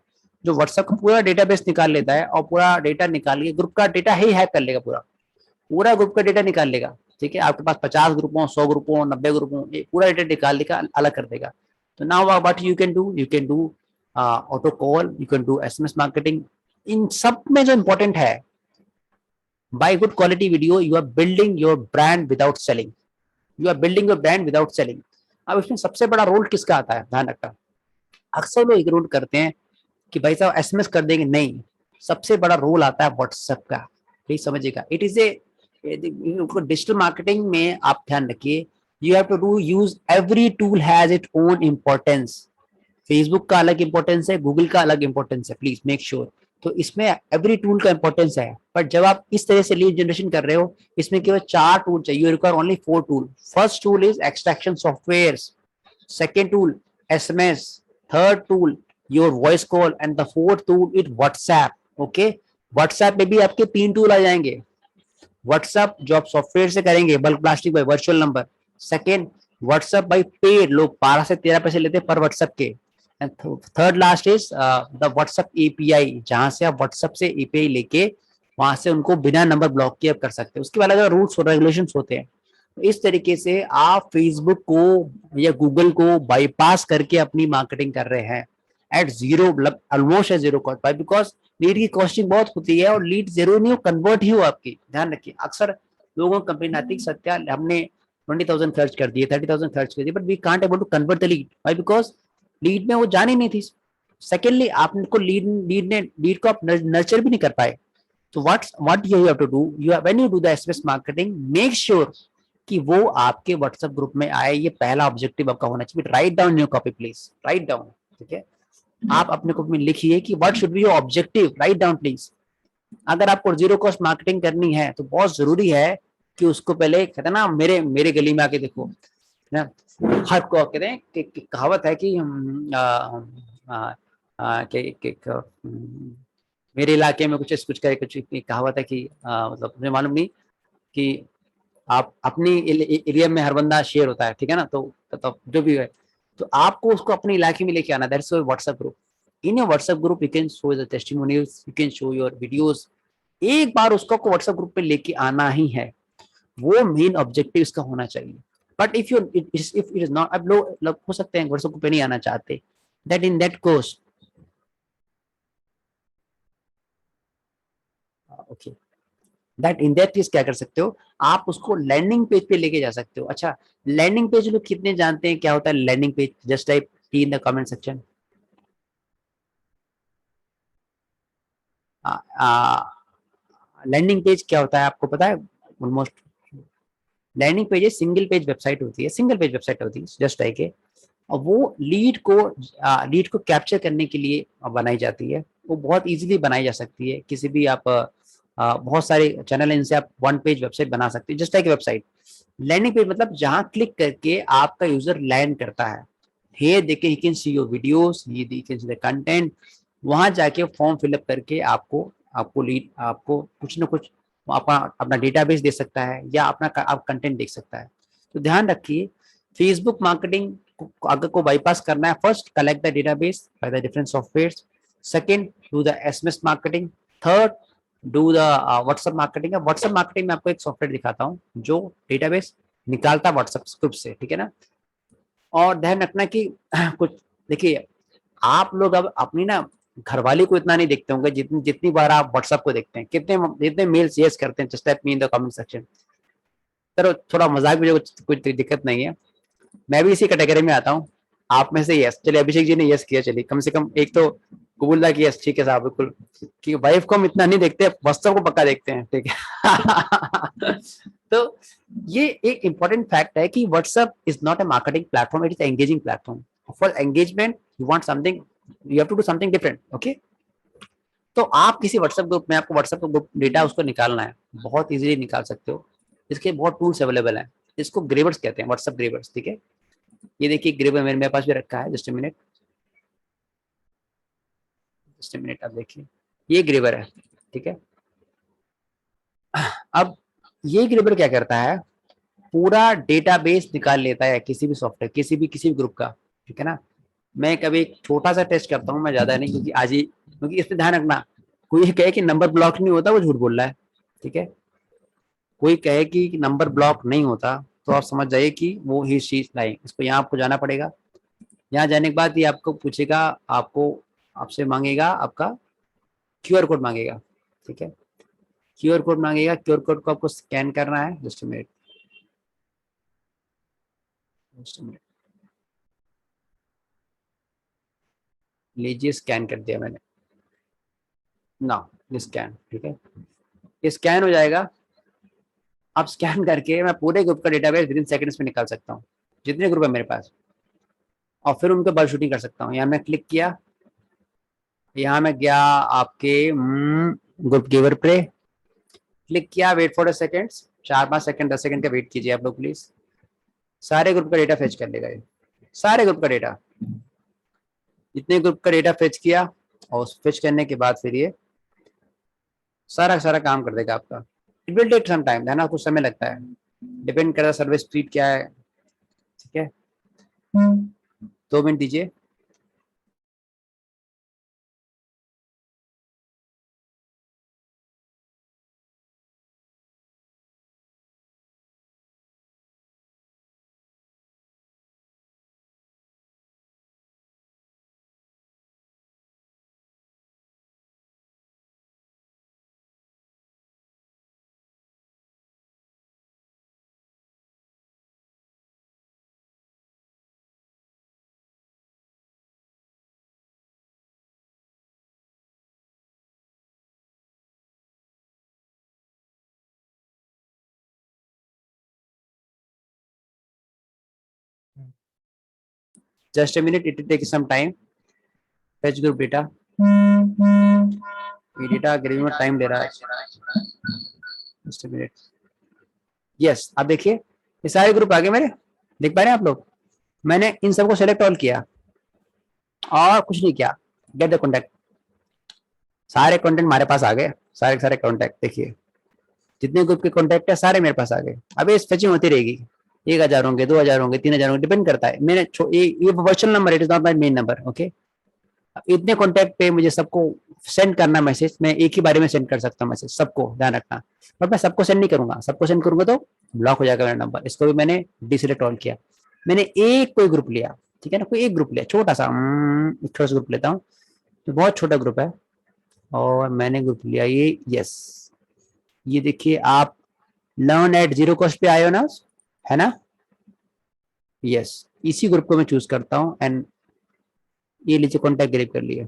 जो व्हाट्सएप का पूरा डेटाबेस निकाल लेता है, और पूरा डेटा निकाल के ग्रुप का डेटा ही हैक कर लेगा, पूरा ग्रुप का डेटा निकाल लेगा, ठीक है। आपके पास 50 ग्रुप हो, 100 ग्रुप हो, 90 ग्रुप हो, पूरा डेटा निकाल देगा, अलग कर देगा। तो now what you can do auto call, you can do SMS marketing. इन सब में जो इंपॉर्टेंट है, by good quality video you are building your brand without selling, you are building your brand without selling. अब इसमें सबसे बड़ा role किसका आता है, ध्यान रखना। अक्सर लोग इग्नोर करते हैं कि भाई साहब एसएमएस कर देंगे, नहीं, सबसे बड़ा रोल आता है व्हाट्सएप का, प्लीज समझिएगा। It is a digital marketing में आप ध्यान रखिए, you have to do use every tool has it own importance. Facebook का अलग इंपॉर्टेंस है, गूगल का अलग इंपॉर्टेंस है, प्लीज मेक श्योर। तो इसमें एवरी टूल का इंपॉर्टेंस है, पर जब आप इस तरह से लीड जनरेशन कर रहे हो, इसमें केवल 4 टूल चाहिए, you require only 4 tool. First tool is extraction software, second tool SMS, third tool your voice call, and the fourth tool is WhatsApp. Okay, WhatsApp में भी आपके 3 टूल आ जाएंगे। व्हाट्सएप जो आप सॉफ्टवेयर से करेंगे, bulk blasting by virtual number. Second, WhatsApp by paid, लोग 12 से 13 पैसे लेते हैं पर व्हाट्सएप के। And third last is the WhatsApp API, जहां से आप व्हाट्सएप से एपीआई लेके वहां से उनको बिना नंबर ब्लॉक किए कर सकते हैं। उसके बाद अगर रूल्स और रेगुलेशंस होते हैं, तो इस तरीके से आप फेसबुक को या गूगल को बाईपास करके अपनी मार्केटिंग कर रहे हैं एट जीरो, मतलब almost at zero cost, because lead की कॉस्टिंग बहुत होती है और लीड जरूर नहीं हो कन्वर्ट ही हो आपकी। ध्यान रखिए, अक्सर लोगों को कंप्लेन आती है सत्या हमने 20,000 खर्च कर दिए, 30,000 खर्च कर दिए, but we can't able to convert the lead, why, because lead में वो जानी नहीं थी। सेकेंडली, आपको लीड को आप नर्चर भी नहीं कर पाए। तो what you have to do, when you do the SMS marketing, make sure कि वो आपके व्हाट्सएप ग्रुप में आए। ये पहला ऑब्जेक्टिव आपका होना चाहिए। Write down your copy please, write down, ठीक है। आप अपने ग्रुप में लिखिए कि what should be your objective, right down please. अगर आपको जीरो कॉस्ट मार्केटिंग करनी है तो बहुत जरूरी है कि उसको पहले, कहते हैं ना, मेरे गली में आके देखो ना, हर को कहते हैं कि कहावत है कि मेरे इलाके में कुछ करे, कुछ कहावत है कि मतलब मुझे मालूम नहीं कि आप अपनी एरिया में हर बंदा शेयर होता है, ठीक है ना। तो जो भी है, तो आपको उसको अपने इलाके में लेके आना। That's WhatsApp group. In your WhatsApp group you can show the testimonials, you can show your videos. एक बार उसको व्हाट्सएप ग्रुप पे लेके आना ही है, वो मेन ऑब्जेक्टिव इसका होना चाहिए। But if it is not, अब लोग हो सकते हैं व्हाट्सएप ग्रुप पे नहीं आना चाहते, that in that course, okay, that in that case क्या कर सकते हो, आप उसको लैंडिंग पेज पे लेके जा सकते हो। अच्छा, लैंडिंग पेज लोग कितने जानते हैं क्या होता है landing page? Just type T in the comment section. Landing page क्या होता है आपको पता है? Almost landing page single page website होती है, सिंगल पेज वेबसाइट होती है जस्ट लाइक ए, और वो लीड को कैप्चर करने के लिए बनाई जाती है। वो बहुत इजीली बनाई जा सकती है। किसी भी आप बहुत सारे चैनल है, इनसे आप वन पेज वेबसाइट बना सकते हैं, just like website. Landing page मतलब जहां क्लिक करके आपका यूजर लैंड करता है। हे देखे, he can see your videos, he can see the content. वहां जाके फॉर्म फिलअप करके आपको कुछ ना कुछ अपना डेटाबेस दे सकता है या अपना आप कंटेंट देख सकता है। तो ध्यान रखिए, फेसबुक मार्केटिंग अगर को बाईपास करना है, first collect the database by the different software, second do the SMS marketing, third do the WhatsApp marketing. WhatsApp marketing में आपको एक सॉफ्टवेयर दिखाता हूँ जो डेटाबेस निकालता है व्हाट्सएप ग्रुप से, ठीक है ना। और ध्यान रखना कि कुछ देखिए, आप लोग अब अपनी ना घरवाली को इतना नहीं देखते होंगे जितनी जितनी बार आप व्हाट्सएप को देखते हैं। जितने मेल्स यस करते हैं, just type me in the comment section. चलो थोड़ा मजाक में, कुछ दिक्कत नहीं है, मैं भी इसी कैटेगरी में आता हूँ। आप में से यस, चलिए अभिषेक जी ने यस किया, चलिए कम से कम एक तो कबूल कि यस, ठीक है साहब, बिल्कुल। कि वाइफ को हम इतना नहीं देखते, व्हाट्सएप को पक्का देखते हैं, ठीक है। तो ये एक इंपॉर्टेंट फैक्ट है कि WhatsApp is not a marketing platform, it is engaging platform. For engagement you want something, you have to do something different, okay. तो आप किसी व्हाट्सएप ग्रुप में, आपको व्हाट्सएप ग्रुप डेटा उसको निकालना है, बहुत इजीली निकाल सकते हो। इसके बहुत टूल्स अवेलेबल हैं, इसको ग्रेवर्स कहते हैं, व्हाट्सएप ग्रेवर्स, ठीक है। ये देखिए ग्रेवर मेरे पास भी रखा है, जस्ट मिनट, अब देखिए ये ग्रेवर है, ठीक है। अब ये ग्रेवर क्या करता है, पूरा डेटाबेस निकाल लेता है किसी भी सॉफ्टवेयर, किसी भी ग्रुप का, ठीक है ना। मैं कभी एक छोटा सा टेस्ट करता हूँ, मैं ज्यादा नहीं, क्योंकि आज ही, क्योंकि इस पे ध्यान रखना, कोई कहे कि नंबर ब्लॉक नहीं होता, वो झूठ बोल रहा है, ठीक है। कोई कहे कि नंबर ब्लॉक नहीं होता, तो आप समझ जाइए कि वो ही चीज लाए। इसको यहाँ आपको जाना पड़ेगा। यहाँ जाने के बाद ये आपको पूछेगा, आपसे मांगेगा आपका क्यूआर कोड मांगेगा, ठीक है। क्यूआर कोड मांगेगा, क्यूआर कोड को आपको स्कैन करना है, जस्ट मिनट। लीजिए स्कैन कर दिया मैंने ना, ये स्कैन, ठीक है, ये स्कैन हो जाएगा। अब स्कैन करके मैं पूरे ग्रुप का डेटाबेस विद इन सेकंड्स में निकाल सकता हूँ, जितने ग्रुप है मेरे पास, और फिर उनके बल शूटिंग कर सकता हूँ। यहाँ मैं क्लिक किया, यहाँ मैं गया आपके ग्रुप गिवर पे, क्लिक किया, वेट फॉर 4-5 सेकंड 10 सेकंड का वेट कीजिए आप लोग प्लीज। सारे ग्रुप का डेटा फेच कर लेगा ये, सारे ग्रुप का डेटा, जितने ग्रुप का डेटा फेच किया, और फेच करने के बाद फिर ये सारा सारा काम कर देगा आपका। It will take some time, है ना, कुछ समय लगता है, डिपेंड करता है सर्विस स्पीड क्या है, ठीक है। 2 मिनट दीजिए। Just a minute, it will take some time. Fetch group data, ये डेटा ग्रेविंग में टाइम ले रहा है, जस्ट अ मिनट। यस, आप देखिए ये सारे ग्रुप आ गए मेरे, देख पा रहे हैं आप लोग। मैंने इन सबको सेलेक्ट ऑल किया और कुछ नहीं किया, गेट द कॉन्टैक्ट, सारे कॉन्टेंट हमारे पास आ गए, सारे सारे कॉन्टैक्ट देखिए, जितने ग्रुप के कॉन्टैक्ट है सारे मेरे पास आ गए। अब ये फेचिंग होती रहेगी, 1,000 होंगे, 2,000 होंगे, 3,000 होंगे, डिपेंड करता है। मैंने ये virtual number, it is not my main number, okay. इतने कॉन्टैक्ट पे मुझे सबको सेंड करना मैसेज, मैं एक ही बारे में सेंड कर सकता हूँ मैसेज सबको, ध्यान रखना। बट मैं सबको सेंड नहीं करूंगा, सबको सेंड करूंगा तो ब्लॉक हो जाएगा मेरा नंबर। इसको भी मैंने डिसलेक्ट ऑल किया। मैंने एक कोई ग्रुप लिया, ठीक है ना, कोई एक ग्रुप लिया छोटा सा, छोटा सा ग्रुप लेता हूँ, तो बहुत छोटा ग्रुप है, और मैंने ग्रुप लिया ये, यस, ये देखिए आप लर्न एट 0 कॉस्ट पे आए हो ना, है ना, यस, इसी ग्रुप को मैं चूज करता हूँ, एंड ये लीजिए कॉन्टैक्ट ग्रेप कर लिए।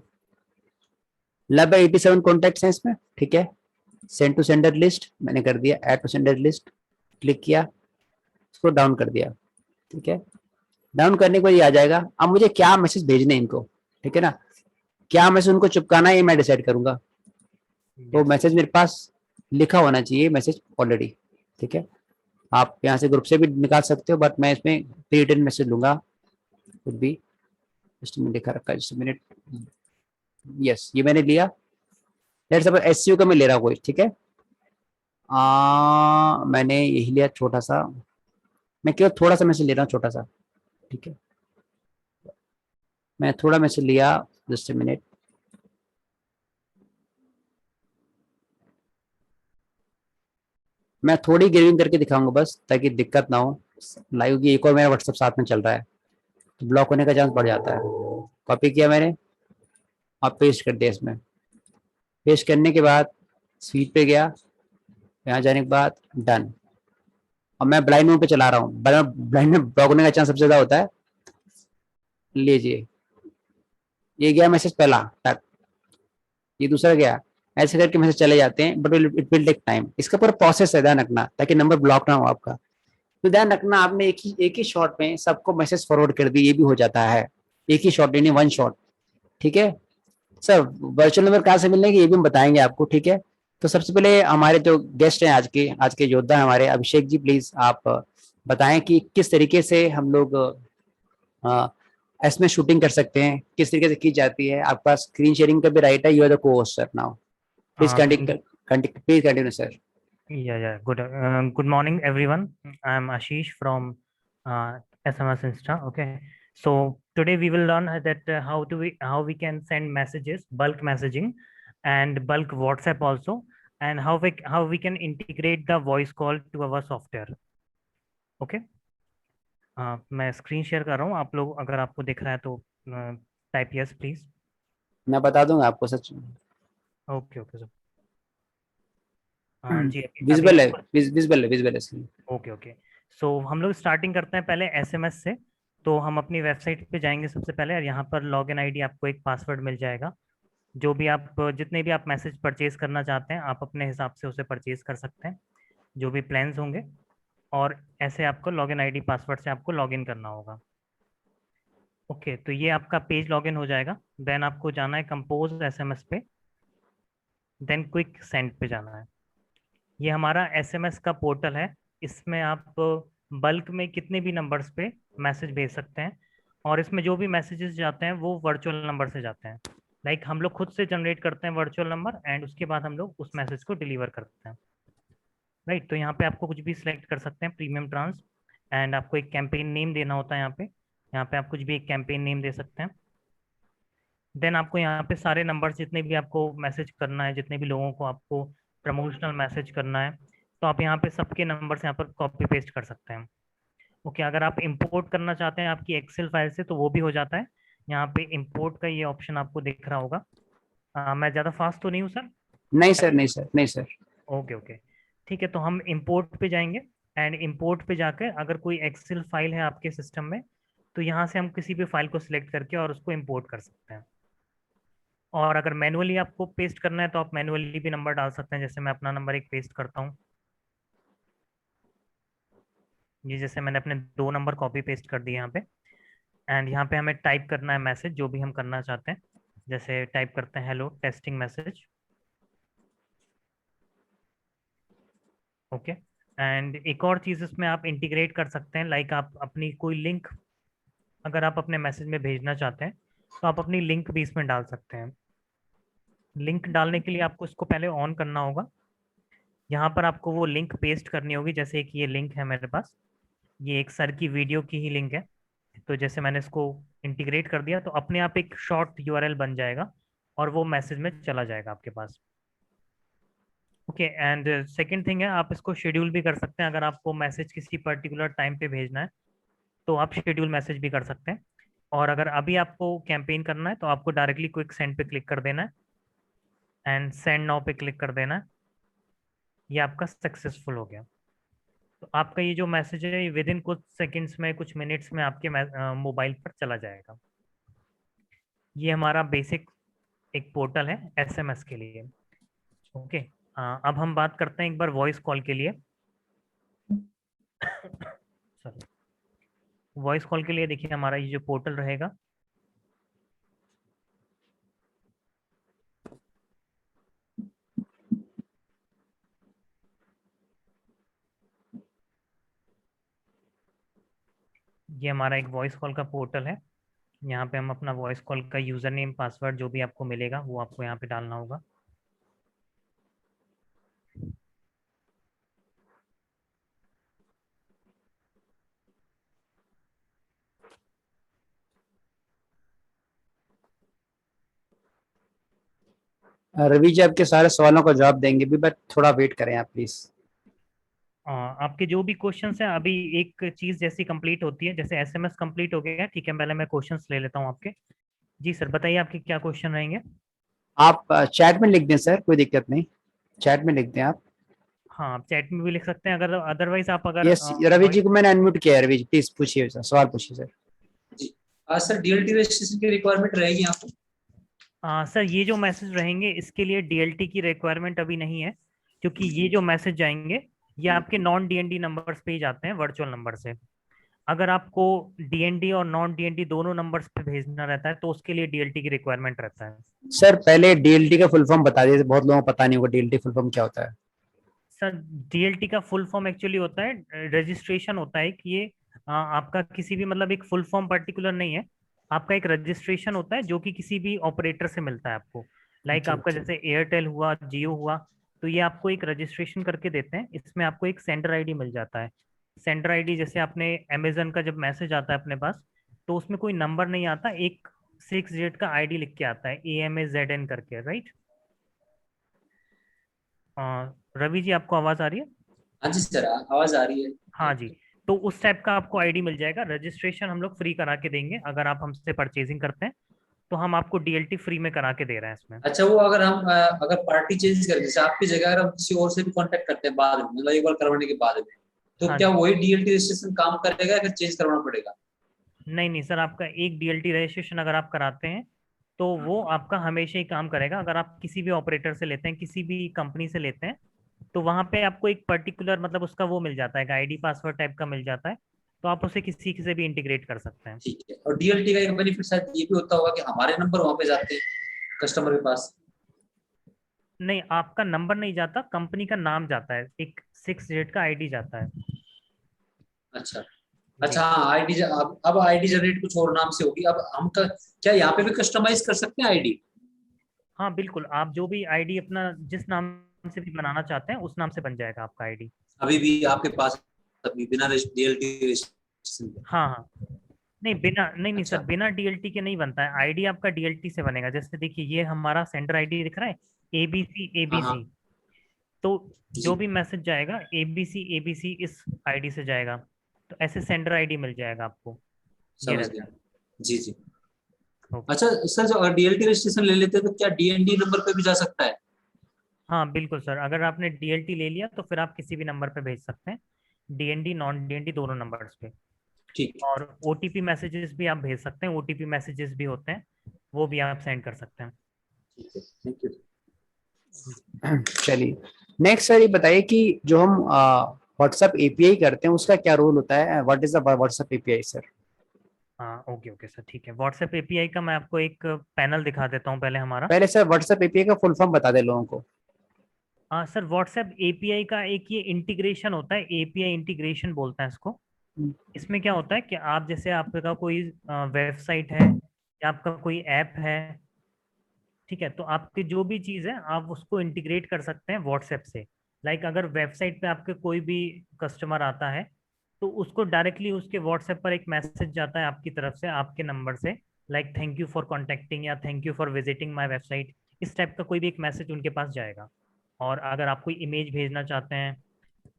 लगभग 87 कॉन्टैक्ट्स हैं इसमें, ठीक है। सेंड टू सेंडर लिस्ट मैंने कर दिया, add to sender list click किया, इसको डाउन कर दिया, ठीक है। डाउन करने के बाद ये आ जाएगा। अब मुझे क्या मैसेज भेजने इनको, ठीक है ना, क्या मैसेज उनको चिपकाना है ये मैं डिसाइड करूंगा। तो मैसेज मेरे पास लिखा होना चाहिए मैसेज ऑलरेडी, ठीक है। आप यहाँ से ग्रुप से भी निकाल सकते हो, बट मैं इसमें प्री रिटन मैसेज लूंगा, कुछ भी, जस्ट मैंने लिखा रखा है, जस्ट मिनट, यस, ये मैंने लिया। लेट्स सपोज एससीओ का मैं ले रहा हूँ कोई, ठीक है। मैंने यही लिया छोटा सा, मैं केवल थोड़ा सा मैसेज ले रहा हूँ, छोटा सा, ठीक है। मैं थोड़ा मैसेज लिया, जस्ट मिनट, मैं थोड़ी गेमिंग करके दिखाऊंगा बस, ताकि दिक्कत ना हो। लाइव की एक और मेरा व्हाट्सएप साथ में चल रहा है, तो ब्लॉक होने का चांस बढ़ जाता है। कॉपी किया मैंने और पेस्ट कर दिया इसमें। पेस्ट करने के बाद स्पीड पे गया, यहाँ जाने के बाद डन। और मैं ब्लाइंड मोड पे चला रहा हूँ, ब्लाइंड में ब्लॉक होने का चांस सबसे ज्यादा होता है। लीजिए, ये गया मैसेज पहला टक, ये दूसरा गया, ऐसे करके मैसेज चले जाते हैं, but it will take time. इसका पूरा प्रोसेस है, ध्यान रखना, ताकि नंबर ब्लॉक ना हो आपका। तो ध्यान रखना, आपने एक ही शॉट में सबको मैसेज फॉरवर्ड कर दी, ये भी हो जाता है, एक ही शॉट, यानी 1 शॉट, ठीक है। सर वर्चुअल नंबर कहाँ से मिलेंगे ये भी हम बताएंगे आपको, ठीक है। तो सबसे पहले हमारे जो गेस्ट हैं आज के योद्धा हमारे, अभिषेक जी, प्लीज आप बताएं कि किस तरीके से हम लोग इसमें शूटिंग कर सकते हैं, किस तरीके से की जाती है। आपके पास स्क्रीन शेयरिंग का भी राइट है, यू आर द को host sir now, please continue sir. Yeah. Good morning, everyone. I'm Ashish from SMS Insta. Okay. So today we will learn that how we can send messages, bulk messaging, and bulk WhatsApp also, and how we can integrate the voice call to our software. Okay. मैं screen share कर रहा हूँ, आप लोग अगर आपको दिख रहा है तो टाइप यस प्लीज। मैं बता दूंगा आपको सच। Okay okay sir. जी विजिबल है, विजिबल है, विजिबल है स्क्रीन। Okay okay. सो हम लोग स्टार्टिंग करते हैं पहले एसएमएस से। तो हम अपनी वेबसाइट पे जाएंगे सबसे पहले, और यहाँ पर लॉगिन आईडी आपको एक पासवर्ड मिल जाएगा। जो भी आप जितने भी आप मैसेज परचेज करना चाहते हैं आप अपने हिसाब से उसे परचेज कर सकते हैं, जो भी प्लान्स होंगे। और ऐसे आपको लॉगिन आईडी पासवर्ड से आपको लॉगिन करना होगा। ओके, तो ये आपका पेज लॉगिन हो जाएगा। देन आपको जाना है कंपोज एसएमएस पे, देन क्विक सेंड पे जाना है। ये हमारा एसएमएस का पोर्टल है। इसमें आप बल्क में कितने भी नंबर्स पे मैसेज भेज सकते हैं, और इसमें जो भी मैसेजेस जाते हैं वो वर्चुअल नंबर से जाते हैं। लाइक हम लोग खुद से जनरेट करते हैं वर्चुअल नंबर, एंड उसके बाद हम लोग उस मैसेज को डिलीवर करते हैं। राइट, तो यहाँ पे आपको कुछ भी सिलेक्ट कर सकते हैं, प्रीमियम ट्रांस, एंड आपको एक कैंपेन नेम देना होता है। यहाँ पे आप कुछ भी एक कैंपेन नेम दे सकते हैं। देन आपको यहाँ पे सारे नंबर जितने भी आपको मैसेज करना है, जितने भी लोगों को आपको प्रमोशनल मैसेज करना है, तो आप यहाँ पे सबके नंबर यहाँ पर कॉपी पेस्ट कर सकते हैं। ओके, अगर आप इंपोर्ट करना चाहते हैं आपकी एक्सेल फाइल से तो वो भी हो जाता है। यहाँ पे इंपोर्ट का ये ऑप्शन आपको दिख रहा होगा। मैं ज़्यादा फास्ट तो नहीं हूँ सर? नहीं सर, नहीं सर, नहीं सर। ओके ओके, ठीक है। तो हम इंपोर्ट पे जाएंगे, एंड इंपोर्ट पे जाकर अगर कोई एक्सेल फाइल है आपके सिस्टम में तो यहाँ से हम किसी भी फाइल को सिलेक्ट करके और उसको इंपोर्ट कर सकते हैं। और अगर मैनुअली आपको पेस्ट करना है तो आप मैनुअली भी नंबर डाल सकते हैं। जैसे मैं अपना नंबर एक पेस्ट करता हूँ, ये जैसे मैंने अपने 2 नंबर कॉपी पेस्ट कर दिए यहाँ पे। एंड यहाँ पे हमें टाइप करना है मैसेज जो भी हम करना चाहते हैं। जैसे टाइप करते हैं hello testing message. Okay, and एक और चीज़ इसमें आप इंटीग्रेट कर सकते हैं, लाइक आप अपनी कोई लिंक अगर आप अपने मैसेज में भेजना चाहते हैं तो आप अपनी लिंक भी इसमें डाल सकते हैं। लिंक डालने के लिए आपको इसको पहले ऑन करना होगा। यहाँ पर आपको वो लिंक पेस्ट करनी होगी। जैसे कि ये लिंक है मेरे पास, ये एक सर की वीडियो की ही लिंक है। तो जैसे मैंने इसको इंटीग्रेट कर दिया तो अपने आप एक शॉर्ट यूआरएल बन जाएगा और वो मैसेज में चला जाएगा आपके पास। ओके, एंड सेकंड थिंग है, आप इसको शेड्यूल भी कर सकते हैं। अगर आपको मैसेज किसी पर्टिकुलर टाइम पे भेजना है तो आप शेड्यूल मैसेज भी कर सकते हैं। और अगर अभी आपको कैंपेन करना है तो आपको डायरेक्टली क्विक सेंड पे क्लिक कर देना है, एंड सेंड नाउ पे क्लिक कर देना है। ये आपका सक्सेसफुल हो गया। तो आपका ये जो मैसेज है ये विद इन कुछ सेकंड्स में, कुछ मिनट्स में आपके मोबाइल पर चला जाएगा। ये हमारा बेसिक एक पोर्टल है एसएमएस के लिए। ओके, अब हम बात करते हैं एक बार वॉइस कॉल के लिए। सॉरी, वॉइस कॉल के लिए देखिए हमारा ये जो पोर्टल रहेगा, ये हमारा एक वॉइस कॉल का पोर्टल है। यहाँ पे हम अपना वॉइस कॉल का यूजर नेम पासवर्ड जो भी आपको मिलेगा वो आपको यहाँ पे डालना होगा। रवि जी आपके सारे सवालों का जवाब देंगे भी, बट थोड़ा वेट करें आप प्लीज। आपके जो भी क्वेश्चंस हैं, अभी एक चीज जैसी कंप्लीट होती है, जैसे एसएमएस कंप्लीट हो गया है, ठीक है, पहले मैं क्वेश्चंस ले लेता हूँ आपके। जी सर, बताइए आपके क्या क्वेश्चन रहेंगे। आप चैट में लिख दें सर, कोई दिक्कत नहीं, चैट में लिख दें आप। हाँ, आप चैट में भी लिख सकते हैं। अगर अदरवाइज आप अगर यस, रवि जी को मैंने अनम्यूट किया है। रवि जी प्लीज पूछिए सर, सवाल पूछिए सर। जी सर, डीएलटी रजिस्ट्रेशन की रिक्वायरमेंट रहेगी यहाँ पे? सर ये जो मैसेज रहेंगे इसके लिए डीएलटी की रिक्वायरमेंट अभी नहीं है, क्योंकि ये जो मैसेज जाएंगे ये आपके नॉन डीएनडी नंबर्स पे ही जाते हैं, वर्चुअल नंबर से। अगर आपको डीएनडी और नॉन डीएनडी दोनों नंबर्स पे भेजना रहता है तो उसके लिए डीएलटी की रिक्वायरमेंट रहता है। सर पहले डीएलटी का फुल फॉर्म बता दीजिए, बहुत लोगों को पता नहीं होगा डीएलटी फुल फॉर्म क्या होता है। सर डीएलटी का फुल फॉर्म एक्चुअली होता है रजिस्ट्रेशन होता है कि ये आपका किसी भी मतलब एक फुल फॉर्म पर्टिकुलर नहीं है, आपका एक रजिस्ट्रेशन होता है जो कि किसी भी ऑपरेटर से मिलता है आपको। लाइक आपका जैसे एयरटेल हुआ, जियो हुआ, तो ये आपको एक रजिस्ट्रेशन करके देते हैं। इसमें आपको एक सेंडर आईडी मिल जाता है। सेंडर आईडी जैसे आपने अमेजन का जब मैसेज आता है अपने पास तो उसमें कोई नंबर नहीं आता, एक 6 डिजिट का आईडी लिख के आता है, AMAZN करके, राइट। रवि जी आपको आवाज आ रही है? हाँ जी सर, आवाज आ रही है। हाँ जी, तो उस टाइप का आपको आईडी मिल जाएगा। रजिस्ट्रेशन हम लोग फ्री करा के देंगे। अगर आप हमसे परचेजिंग करते हैं तो हम आपको डीएलटी फ्री में करा के दे रहे हैं इसमें। अच्छा, वो अगर हम अगर पार्टी चेंज कर, जैसे आपकी जगह अगर हम किसी और से भी कांटेक्ट करते हैं बाद में, एक बार करवाने के बाद में, तो हाँ क्या जी। वही डीएलटी रजिस्ट्रेशन काम करेगा या फिर चेंज करवाना पड़ेगा? नहीं नहीं सर, आपका एक डीएलटी रजिस्ट्रेशन अगर आप कराते हैं तो वो आपका हमेशा ही काम करेगा। अगर आप किसी भी ऑपरेटर से लेते हैं, किसी भी कंपनी से लेते हैं, तो वहां पे आपको एक पर्टिकुलर मतलब उसका वो मिल जाता है, आईडी पासवर्ड टाइप का मिल जाता है, तो आप उसे किसी से भी इंटीग्रेट कर सकते हैं। ठीक है। और डीएलटी का एक बेनिफिट शायद ये भी होता होगा कि हमारे नंबर वहां पे जाते हैं कस्टमर के पास। नहीं, आपका नंबर नहीं जाता, कंपनी का नाम जाता है, एक 6 डिजिट का आईडी जाता है। अच्छा जी अच्छा, हाँ आईडी, अब आईडी जनरेट कुछ और नाम से होगी। अब हम क्या यहाँ पे भी कस्टमाइज कर सकते हैं आईडी? हाँ बिल्कुल, आप जो भी आईडी अपना जिस नाम से भी बनाना चाहते हैं उस नाम से बन जाएगा आपका आईडी। अभी भी आपके पास, अभी बिना डीएलटी रजिस्ट्रेशन के? हाँ हाँ, नहीं बिना, नहीं नहीं सर, अच्छा। बिना डीएलटी के नहीं बनता है आईडी, आपका डीएलटी से बनेगा। जैसे देखिए ये हमारा सेंडर आईडी दिख रहा है, एबीसी हाँ हाँ एबीसी, तो जो जी। भी मैसेज जाएगा एबीसी एबीसी इस आईडी से जाएगा, तो ऐसे सेंडर आईडी मिल जाएगा आपको। ये समझ रहता गया। है। जी जी। ओके। अच्छा सर, जो डीएलटी रजिस्ट्रेशन ले लेते हैं तो क्या डीएनडी नंबर पे भी जा सकता है? हाँ बिल्कुल सर, अगर आपने डीएलटी ले लिया तो फिर आप किसी भी नंबर पे भेज सकते हैं, डीएनडी नॉन डीएनडी दोनों नंबर्स पे। ठीक और ओटीपी मैसेजेस भी आप भेज सकते हैं, ओटीपी मैसेजेस भी होते हैं, वो भी आप सेंड कर सकते हैं। ठीक है, थैंक यू। चलिए, नेक्स्ट सर ये बताइए कि जो हम व्हाट्सएप एपीआई करते हैं उसका क्या रोल होता है, what is the WhatsApp API sir? हाँ ओके ओके सर, ठीक है। व्हाट्सएप एपीआई का मैं आपको एक पैनल दिखा देता हूँ पहले हमारा। पहले सर व्हाट्सएप एपीआई का फुल फॉर्म बता दे लोगों को। हाँ सर, व्हाट्सएप एपीआई का एक ये इंटीग्रेशन होता है, एपीआई इंटीग्रेशन बोलते हैं इसको। हम्म, इसमें क्या होता है कि आप जैसे आपका कोई वेबसाइट है या आपका कोई ऐप है, ठीक है, तो आपकी जो भी चीज़ है आप उसको इंटीग्रेट कर सकते हैं व्हाट्सएप से। लाइक अगर वेबसाइट पे आपके कोई भी कस्टमर आता है तो उसको डायरेक्टली उसके व्हाट्सएप पर एक मैसेज जाता है आपकी तरफ से, आपके नंबर से, like thank you for contacting या thank you for visiting my website, इस टाइप का कोई भी एक मैसेज उनके पास जाएगा। और अगर आप कोई इमेज भेजना चाहते हैं,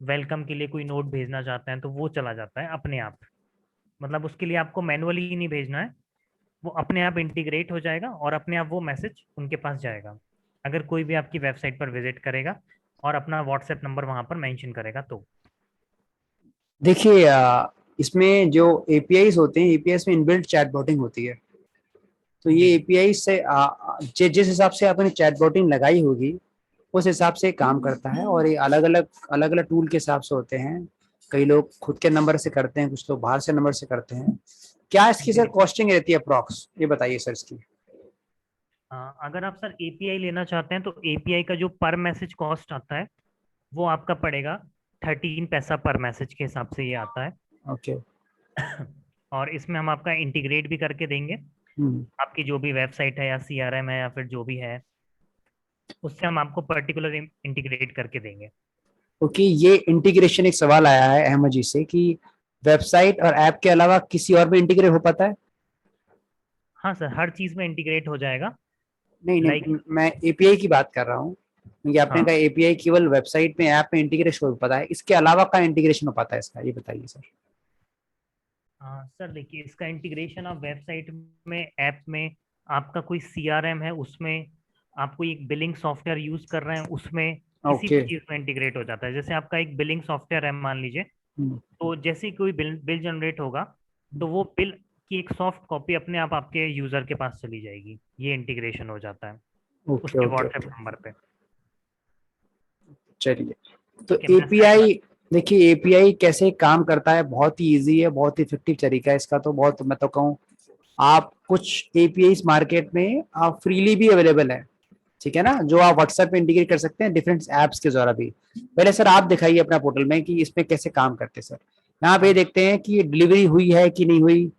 वेलकम के लिए कोई नोट भेजना चाहते हैं, तो वो चला जाता है अपने आप। मतलब उसके लिए आपको मैनुअली ही नहीं भेजना है, वो अपने आप इंटीग्रेट हो जाएगा और अपने आप वो मैसेज उनके पास जाएगा, अगर कोई भी आपकी वेबसाइट पर विजिट करेगा और अपना व्हाट्सएप नंबर वहां पर मेंशन करेगा तो। देखिए इसमें जो एपीआईज होते हैं, एपीआईज में इनबिल्ट चैटबॉटिंग होती है। तो ये जी एपीआई से जिस हिसाब से आपने चैटबॉटिंग लगाई होगी उस हिसाब से काम करता है, और ये अलग अलग टूल के हिसाब से होते हैं। कई लोग खुद के नंबर से करते हैं, कुछ लोग बाहर से नंबर से करते हैं। क्या इसकी सर जी। कॉस्टिंग रहती है अप्रॉक्स, ये बताइए सर इसकी। अगर आप सर एपीआई लेना चाहते हैं तो एपीआई का जो पर मैसेज कॉस्ट आता है वो आपका पड़ेगा 13 पैसा पर मैसेज के हिसाब से ये आता है। ओके। और इसमें हम आपका इंटीग्रेट भी करके देंगे, आपकी जो भी वेबसाइट है या सीआरएम है या फिर जो भी है उससे हम आपको पर्टिकुलर इंटीग्रेट करके देंगे। क्योंकि ये इंटीग्रेशन, एक सवाल आया है अहमद जी से कि वेबसाइट और ऐप के अलावा किसी और में इंटीग्रेट हो पाता है? हाँ सर, हर चीज में इंटीग्रेट हो जाएगा। नहीं लाइक नहीं, मैं एपीआई की बात कर रहा हूँ, क्योंकि आपने कहा हाँ एपीआई केवल वेबसाइट में, ऐप में इंटीग्रेशन हो पाता है, इसके अलावा का इंटीग्रेशन हो पाता है इसका, ये बताइए सर। हाँ सर, देखिए इसका इंटीग्रेशन आप वेबसाइट में, ऐप में, आपका कोई सीआरएम है उसमें, आप कोई एक बिलिंग सॉफ्टवेयर यूज कर रहे हैं उसमें, किसी भी ओके। चीज में इंटीग्रेट हो जाता है। जैसे आपका एक बिलिंग सॉफ्टवेयर है मान लीजिए, तो जैसे ही कोई बिल जनरेट होगा तो वो बिल की एक सॉफ्ट कॉपी अपने आप आपके यूजर के पास चली जाएगी, ये इंटीग्रेशन हो जाता है ओके उसके ओके व्हाट्सएप ओके। नंबर पे। चलिए, तो ठीक है, मैं स्लाइड। एपीआई, देखिए एपीआई कैसे काम करता है, बहुत ही इजी है, बहुत ही इफेक्टिव तरीका है इसका। तो बहुत, मैं तो कहूँ, आप कुछ एपीआई मार्केट में आप फ्रीली भी अवेलेबल है, ठीक है ना, जो आप व्हाट्सएप पे इंटीग्रेट कर सकते हैं डिफरेंट एप्स के द्वारा भी। पहले सर आप दिखाइए अपना पोर्टल में कि इसमें कैसे काम करते हैं सर। यहाँ पे देखते हैं कि डिलीवरी हुई है कि नहीं हुई,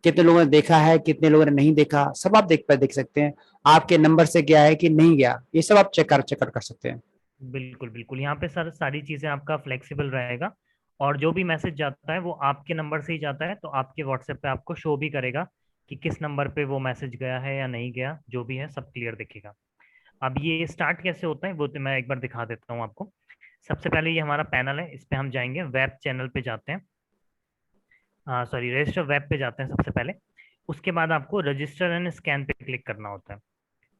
कितने लोगों ने देखा है, कितने लोगों ने नहीं देखा, सब आप देख सकते हैं। आपके नंबर से गया है कि नहीं गया, ये सब आप चेकआउट कर सकते हैं। बिल्कुल बिल्कुल, यहाँ पे सर सारी चीजें आपका फ्लेक्सिबल रहेगा, और जो भी मैसेज जाता है वो आपके नंबर से ही जाता है, तो आपके व्हाट्सएप पे आपको शो भी करेगा कि किस नंबर पे वो मैसेज गया है या नहीं गया, जो भी है सब क्लियर दिखेगा। अब ये स्टार्ट कैसे होता है वो तो मैं एक बार दिखा देता हूँ आपको। सबसे पहले ये हमारा पैनल है, इस पे हम जाएंगे, वेब चैनल पे जाते हैं, सॉरी रजिस्टर वेब पे जाते हैं सबसे पहले। उसके बाद आपको रजिस्टर एंड स्कैन पे क्लिक करना होता है।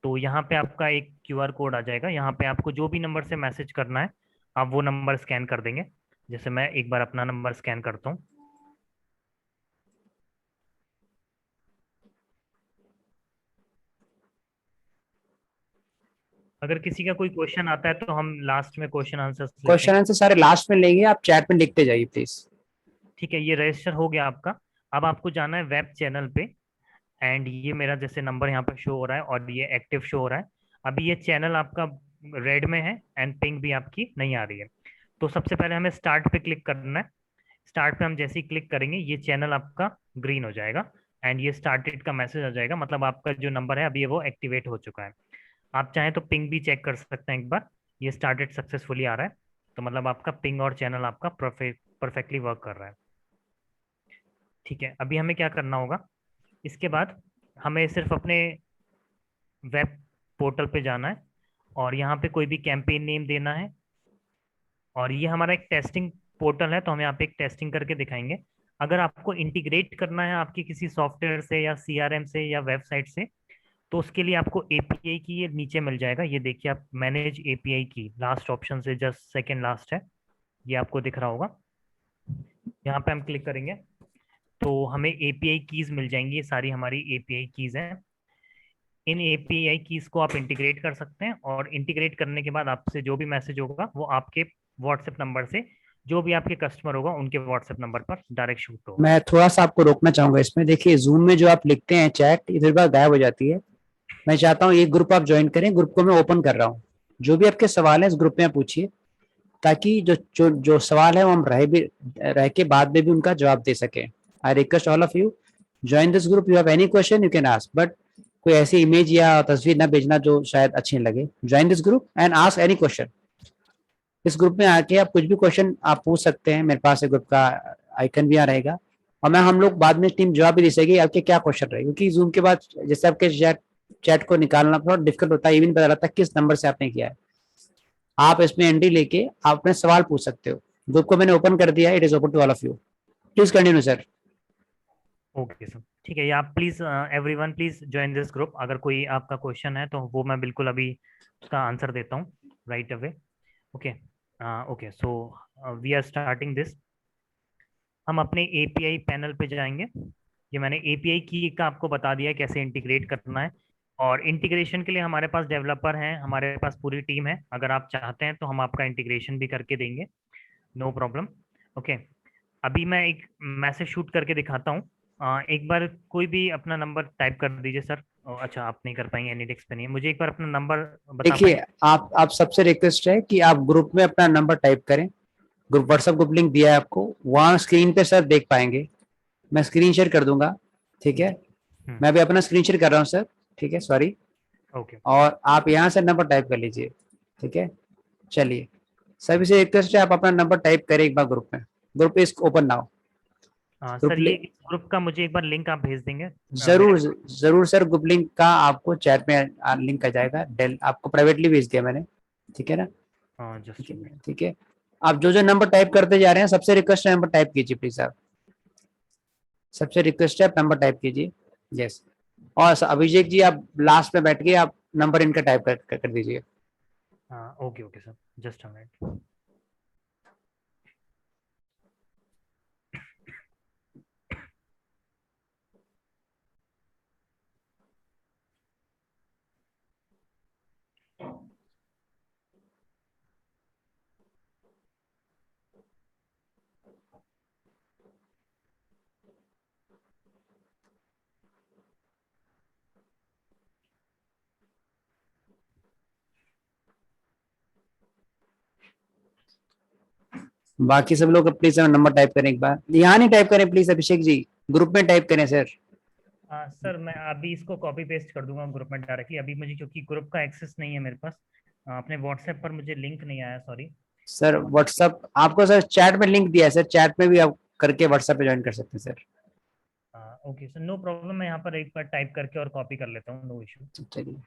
तो यहाँ पे आपका एक क्यूआर कोड आ जाएगा, यहाँ पे आपको जो भी नंबर से मैसेज करना है आप वो नंबर स्कैन कर देंगे। जैसे मैं एक बार अपना नंबर स्कैन करता हूँ। अगर किसी का कोई क्वेश्चन आता है तो हम लास्ट में क्वेश्चन आंसर क्वेश्चन आंसर सारे लास्ट में लेंगे, आप चैट में लिखते जाइए प्लीज। ठीक है, ये रजिस्टर हो गया आपका। अब आपको जाना है वेब चैनल पे, एंड ये मेरा जैसे नंबर यहाँ पे शो हो रहा है और ये एक्टिव शो हो रहा है। अभी ये चैनल आपका रेड में है एंड पिंग भी आपकी नहीं आ रही है। तो सबसे पहले हमें स्टार्ट पे क्लिक करना है। स्टार्ट पे हम जैसे ही क्लिक करेंगे ये चैनल आपका ग्रीन हो जाएगा एंड ये स्टार्टेड का मैसेज आ जाएगा, मतलब आपका जो नंबर है अभी वो एक्टिवेट हो चुका है। आप चाहें तो पिंग भी चेक कर सकते हैं एक बार, ये स्टार्टेड सक्सेसफुली आ रहा है, तो मतलब आपका पिंग और चैनल आपका परफेक्टली वर्क कर रहा है। ठीक है, अभी हमें क्या करना होगा, इसके बाद हमें सिर्फ अपने वेब पोर्टल पे जाना है और यहाँ पे कोई भी कैंपेन नेम देना है। और ये हमारा एक टेस्टिंग पोर्टल है तो हम यहाँ पे एक टेस्टिंग करके दिखाएंगे। अगर आपको इंटीग्रेट करना है आपके किसी सॉफ्टवेयर से या सीआरएम से या वेबसाइट से, तो उसके लिए आपको एपीआई की ये नीचे मिल जाएगा। ये देखिए आप मैनेज एपीआई की लास्ट ऑप्शन से जस्ट सेकंड लास्ट है, ये आपको दिख रहा होगा। यहाँ पे हम क्लिक करेंगे तो हमें एपीआई कीज मिल जाएंगी, ये सारी हमारी एपीआई कीज हैं। इन एपीआई कीज को आप इंटीग्रेट कर सकते हैं और इंटीग्रेट करने के बाद आपसे जो भी मैसेज होगा वो आपके व्हाट्सएप नंबर से जो भी आपके कस्टमर होगा उनके व्हाट्सएप नंबर पर डायरेक्ट शूट होगा। मैं थोड़ा सा आपको रोकना चाहूंगा इसमें। देखिए जूम में जो आप लिखते हैं चैट इधर बार गायब हो जाती है। मैं चाहता हूँ ये ग्रुप आप ज्वाइन करें, ग्रुप को मैं ओपन कर रहा हूँ। जो भी आपके सवाल है इस ग्रुप में आप पूछिए, ताकि जो जो जो सवाल है वो हम रह के बाद में भी उनका जवाब दे सके। आई request all of you join this group. You have any question you can ask, but कोई ऐसी इमेज या तस्वीर ना भेजना जो शायद अच्छी नहीं लगे। Join this group and ask any question. इस ग्रुप में आके आप कुछ भी क्वेश्चन आप पूछ सकते हैं। मेरे पास ग्रुप का आइकन भी यहाँ रहेगा और मैं हम लोग बाद में टीम जवाब भी दे सकेगी आपके क्या क्वेश्चन रहे, क्योंकि जूम के बाद जैसे आपके चैट को निकालना थोड़ा डिफिकल्ट होता है, ये भी नहीं पता रहता किस नंबर से आपने किया है। आप इसमें एंट्री लेके आप अपने सवाल पूछ सकते हो। ग्रुप को मैंने ओपन कर दिया, it is open to all of you. Please continue sir. Okay sir, ठीक है, ये आप please everyone please join this group. अगर कोई आपका क्वेश्चन है तो वो मैं बिल्कुल अभी उसका आंसर देता हूँ right away. Okay okay, so we are starting this. हम अपने एपीआई पैनल पे जाएंगे। ये मैंने एपीआई की का आपको बता दिया है कैसे इंटीग्रेट करना है, और इंटीग्रेशन के लिए हमारे पास डेवलपर हैं, हमारे पास पूरी टीम है। अगर आप चाहते हैं तो हम आपका इंटीग्रेशन भी करके देंगे, नो प्रॉब्लम। ओके, अभी मैं एक मैसेज शूट करके दिखाता हूँ। एक बार कोई भी अपना नंबर टाइप कर दीजिए सर। अच्छा, आप नहीं कर पाएंगे, एनीडेक्स पे नहीं है। मुझे एक बार अपना नंबर बता देखिए पाएंगे? आप सबसे रिक्वेस्ट है कि आप ग्रुप में अपना नंबर टाइप करें। ग्रुप व्हाट्सएप ग्रुप लिंक दिया है आपको, वहां स्क्रीन पे सर देख पाएंगे। मैं स्क्रीन शेयर कर दूंगा, ठीक है। मैं भी अपना स्क्रीन शेयर कर रहा हूँ सर, ठीक है, सॉरी। ओके, और आप यहाँ से नंबर टाइप कर लीजिए, ठीक है। चलिए सभी से रिक्वेस्ट है आप अपना नंबर टाइप करें एक बार ग्रुप में। Group is open now. Group sir ये इस ग्रुप का मुझे एक बार लिंक आप भेज देंगे जरूर मेरे? जरूर सर। ग्रुप लिंक का आपको चैट में लिंक आ जाएगा। डेल आपको प्राइवेटली भेज दिया मैंने, ठीक है ना। जस्ट ठीक है, ठीक है। आप जो जो नंबर टाइप करते जा रहे हैं सबसे रिक्वेस्ट है नंबर टाइप कीजिए प्लीज आप। सबसे रिक्वेस्ट है आप नंबर टाइप कीजिए। यस। और अभिषेक जी आप लास्ट में बैठ के आप नंबर इनका टाइप कर दीजिए। Okay okay sir, just a minute. बाकी सब लोग प्लीज नंबर टाइप करें एक बार। यहाँ नहीं टाइप करें प्लीज अभिषेक जी, ग्रुप में टाइप करें सर। सर मैं अभी इसको कॉपी पेस्ट कर दूंगा ग्रुप में डायरेक्टली। अभी मुझे क्योंकि ग्रुप का एक्सेस नहीं है मेरे पास, अपने व्हाट्सएप पर मुझे लिंक नहीं आया, सॉरी। सर व्हाट्सएप आपको सर चैट में लिंक दिया है सर, चैट में भी आप करके व्हाट्सएप पे ज्वाइन कर सकते हैं sir. Okay sir, no problem, मैं यहाँ पर एक बार टाइप करके और कॉपी कर लेता हूँ, नो इशू। चलिए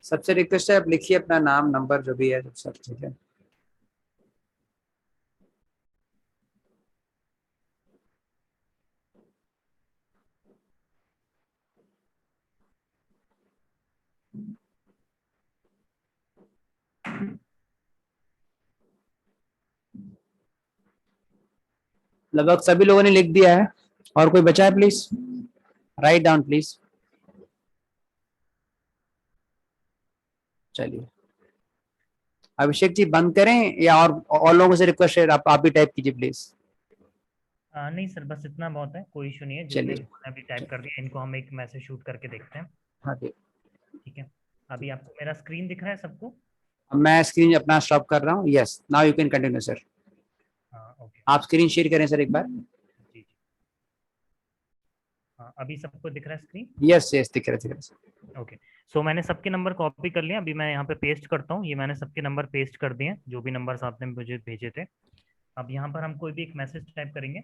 सबसे रिक्वेस्ट है आप लिखिए अपना नाम नंबर जो भी है सब, ठीक है। लगभग सभी लोगों ने लिख दिया है। और कोई बचा है प्लीज राइट डाउन प्लीज। चलिए अभिषेक जी बंद करें या और लोगों से रिक्वेस्ट है आप भी टाइप कीजिए प्लीज। नहीं सर, बस इतना बहुत है, कोई इशू नहीं है। जितने चलिए लोगों ने अभी टाइप कर दिया इनको हम एक मैसेज शूट करके देखते हैं। हाँ जी। ठीक है, अभी आपको मेरा स्क्रीन दिख रहा है सबको? अब मैं स्क्रीन अपना स्टॉप कर रहा हूँ। Yes now you can continue sir. हाँ ओके। आप स्क्रीन शेयर करें सर एक बार। जी जी, हाँ अभी सबको दिख रहा है स्क्रीन? यस यस दिख रहा है। ओके, सो मैंने सबके नंबर कॉपी कर लिया। अभी मैं यहाँ पे पेस्ट करता हूँ। ये मैंने सबके नंबर पेस्ट कर दिए हैं, जो भी नंबर्स आपने मुझे भेजे थे। अब यहाँ पर हम कोई भी एक मैसेज टाइप करेंगे।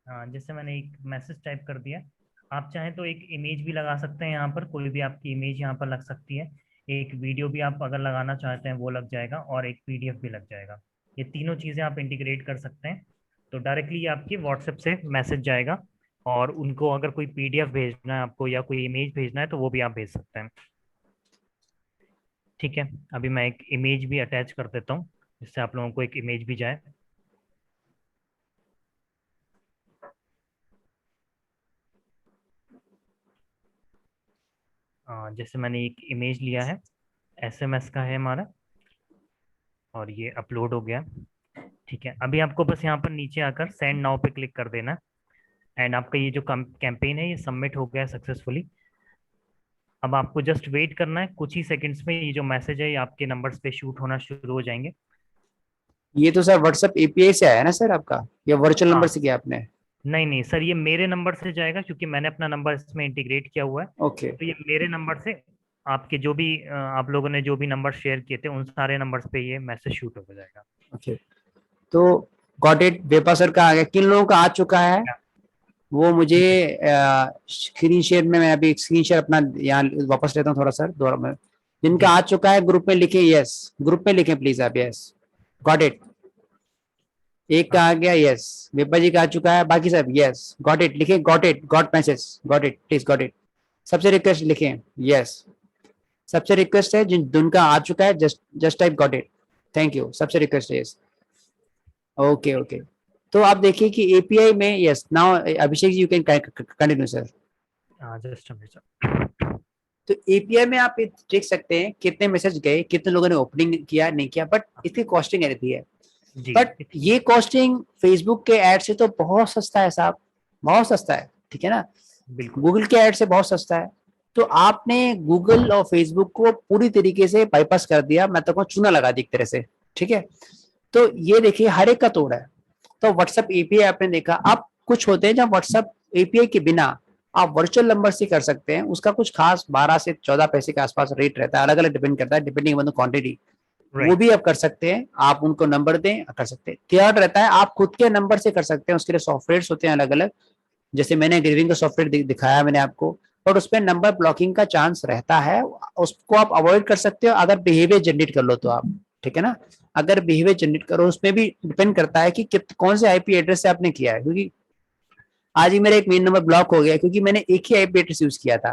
हाँ, जैसे मैंने एक मैसेज टाइप कर दिया। आप चाहें तो एक इमेज भी लगा सकते हैं, यहाँ पर कोई भी आपकी इमेज यहाँ पर लग सकती है। एक वीडियो भी आप अगर लगाना चाहते हैं वो लग जाएगा, और एक पीडीएफ भी लग जाएगा। ये तीनों चीज़ें आप इंटीग्रेट कर सकते हैं। तो डायरेक्टली आपके व्हाट्सएप से मैसेज जाएगा, और उनको अगर कोई पीडीएफ भेजना है आपको या कोई इमेज भेजना है तो वो भी आप भेज सकते हैं। ठीक है, अभी मैं एक इमेज भी अटैच कर देता हूँ, जिससे आप लोगों को एक इमेज भी जाए। जैसे मैंने एक इमेज लिया है, एसएमएस का है हमारा, और ये अपलोड हो गया। ठीक है, अभी आपको बस यहाँ पर नीचे आकर सेंड नाउ पे क्लिक कर देना है, एंड आपका ये जो कैंपेन है ये सबमिट हो गया सक्सेसफुली। अब आपको जस्ट वेट करना है, कुछ ही सेकंड्स में ये जो मैसेज है ये आपके नंबर्स पे शूट होना शुरू हो जाएंगे। ये तो सर व्हाट्सएप एपीआई से आया ना सर आपका, या वर्चुअल हाँ, नंबर से किया आपने? नहीं नहीं सर, ये मेरे नंबर से जाएगा क्योंकि मैंने अपना नंबर इसमें इंटीग्रेट किया हुआ है। ओके तो ये मेरे नंबर से आपके जो भी आप लोगों ने जो भी नंबर शेयर किए थे उन सारे नंबर्स पे ये मैसेज शूट हो जाएगा। ओके। तो गॉट इट। वेपा सर का आ गया, किन लोगों का आ चुका है वो मुझे स्क्रीन शेयर में, मैं अभी स्क्रीन शेयर अपना यहाँ वापस लेता हूँ थोड़ा सर दोबारा में। जिनका जी। आ चुका है ग्रुप में लिखे यस, ग्रुप में लिखें प्लीज आप यस। Got it. एक का आ गया यस, वेपा जी का आ चुका है, बाकी सब यस गॉट इट लिखे। Got it, got message, got it please, got it. सबसे रिक्वेस्ट लिखें यस। सबसे रिक्वेस्ट है जिनका आ चुका है just type got it. Thank you, सबसे रिक्वेस्ट है यस। Okay okay. तो आप देखिए कि एपीआई में yes now Abhishek ji you can continue sir. Just sir. तो एपीआई में आप देख सकते हैं कितने मैसेज गए, कितने लोगों ने ओपनिंग किया नहीं किया, बट इसकी कॉस्टिंग रहती है। जी, बट ये कॉस्टिंग फेसबुक के एड से तो बहुत सस्ता है साहब, बहुत सस्ता है। ठीक है ना, बिल्कुल गूगल के एड से बहुत सस्ता है। तो आपने गूगल और फेसबुक को पूरी तरीके से बाईपास कर दिया, मैं तो कहूँ चूना लगा दी एक तरह से। ठीक है, तो ये देखिए हर एक का तोड़ है। तो व्हाट्सएप एपीआई आपने देखा, अब कुछ होते हैं जब व्हाट्सएप एपीआई के बिना आप वर्चुअल नंबर से कर सकते हैं, उसका कुछ खास 12 से 14 पैसे के आसपास रेट रहता है, अलग अलग डिपेंड करता है डिपेंडिंग ऑन द क्वांटिटी। वो भी आप कर सकते हैं, आप उनको नंबर दें कर सकते हैं। थर्ड रहता है आप खुद के नंबर से कर सकते हैं, उसके लिए सॉफ्टवेयर होते हैं अलग अलग, जैसे मैंने ग्रीविंग का सॉफ्टवेयर दिखाया मैंने आपको, और उसमें नंबर ब्लॉकिंग का चांस रहता है, उसको आप अवॉइड कर सकते हो अगर बिहेवियर जनरेट कर लो तो आप। ठीक है ना, अगर बिहेवियर जनरेट करो उसमें भी डिपेंड करता है कि कौन से आईपी एड्रेस से आपने किया है, क्योंकि आज ही मेरा एक मेन नंबर ब्लॉक हो गया क्योंकि मैंने एक ही आईपी एड्रेस यूज किया था।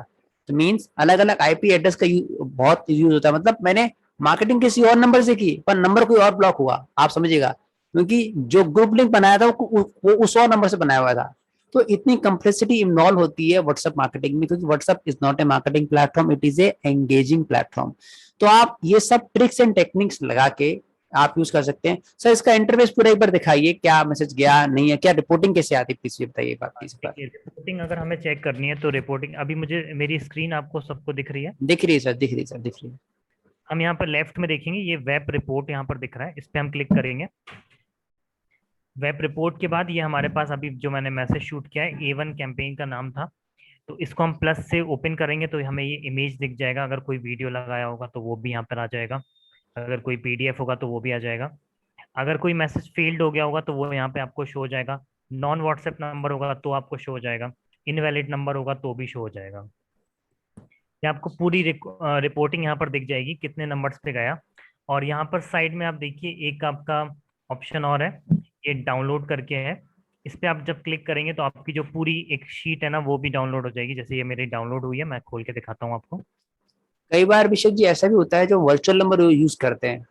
तो मींस अलग अलग आईपी एड्रेस का बहुत यूज होता है, मतलब मैंने मार्केटिंग किसी और नंबर से की पर नंबर कोई और ब्लॉक हुआ, आप समझिएगा, क्योंकि जो ग्रुप लिंक बनाया था वो उस और नंबर से बनाया हुआ था। तो इतनी कम्प्लेक्सिटी इन्वॉल्व होती है व्हाट्सएप मार्केटिंग में, क्योंकि WhatsApp is not a marketing platform, it is A engaging platform. तो आप ये सब ट्रिक्स एंड टेक्निक्स लगा के आप यूज कर सकते हैं। सर इसका इंटरफेस पूरा एक बार दिखाइए, क्या मैसेज गया नहीं है, क्या रिपोर्टिंग कैसे आती है, प्लीज बताइए बात प्लीज। देखिए, रिपोर्टिंग अगर हमें चेक करनी है तो रिपोर्टिंग अभी मुझे मेरी स्क्रीन आपको सबको दिख रही है? दिख रही है सर, दिख रही है सर, दिख रही है। हम यहाँ पर लेफ्ट में देखेंगे, ये वेब रिपोर्ट यहाँ पर दिख रहा है, इस पे हम क्लिक करेंगे। वेब रिपोर्ट के बाद ये हमारे पास अभी जो मैंने मैसेज शूट किया है A1 कैंपेन का नाम था, तो इसको हम प्लस से ओपन करेंगे तो हमें ये इमेज दिख जाएगा। अगर कोई वीडियो लगाया होगा तो वो भी यहाँ पर आ जाएगा, अगर कोई पीडीएफ होगा तो वो भी आ जाएगा। अगर कोई मैसेज फेल्ड हो गया होगा तो वो यहाँ पे आपको शो हो जाएगा। नॉन व्हाट्सएप नंबर होगा तो आपको शो हो जाएगा, इनवैलिड नंबर होगा तो भी शो हो जाएगा। ये आपको पूरी रिपोर्टिंग यहाँ पर दिख जाएगी कितने नंबर्स पे गया। और यहाँ पर साइड में आप देखिए एक आपका ऑप्शन और है, ये डाउनलोड करके है। इस पे आप जब क्लिक करेंगे तो आपकी जो पूरी एक शीट है ना वो भी डाउनलोड हो जाएगी। जैसे ये मेरी डाउनलोड हुई है, मैं खोल के दिखाता हूँ आपको। कई बार अभिषेक जी ऐसा भी होता है जो वर्चुअल नंबर यूज करते हैं,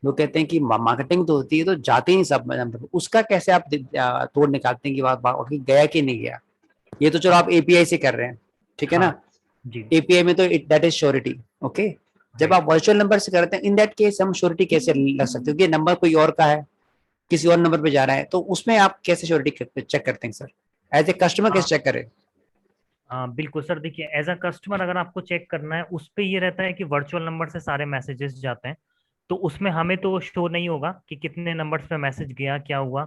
लोग कहते हैं कि मार्केटिंग तो होती है तो जाते ही नहीं सब नंबर, उसका कैसे आप तोड़ निकालते हैं कि वाकई गया कि नहीं गया? ये तो चलो आप एपीआई से कर रहे हैं, ठीक है ना, हाँ जी, एपीआई में तो दैट इज श्योरिटी, ओके। जब राइट। आप वर्चुअल नंबर से करते हैं, इन दैट केस हम श्योरिटी कैसे लग सकते हो कि नंबर कोई और का है, किसी और नंबर पे जा रहा है, तो उसमें आप कैसे श्योरिटी चेक करते हैं सर? एज ए कस्टमर कैसे चेक करें? बिल्कुल सर, देखिए एज अ कस्टमर अगर आपको चेक करना है, उस पे ये रहता है कि वर्चुअल नंबर से सारे मैसेजेस जाते हैं, तो उसमें हमें तो शो नहीं होगा कि कितने नंबर्स पे मैसेज गया, क्या हुआ,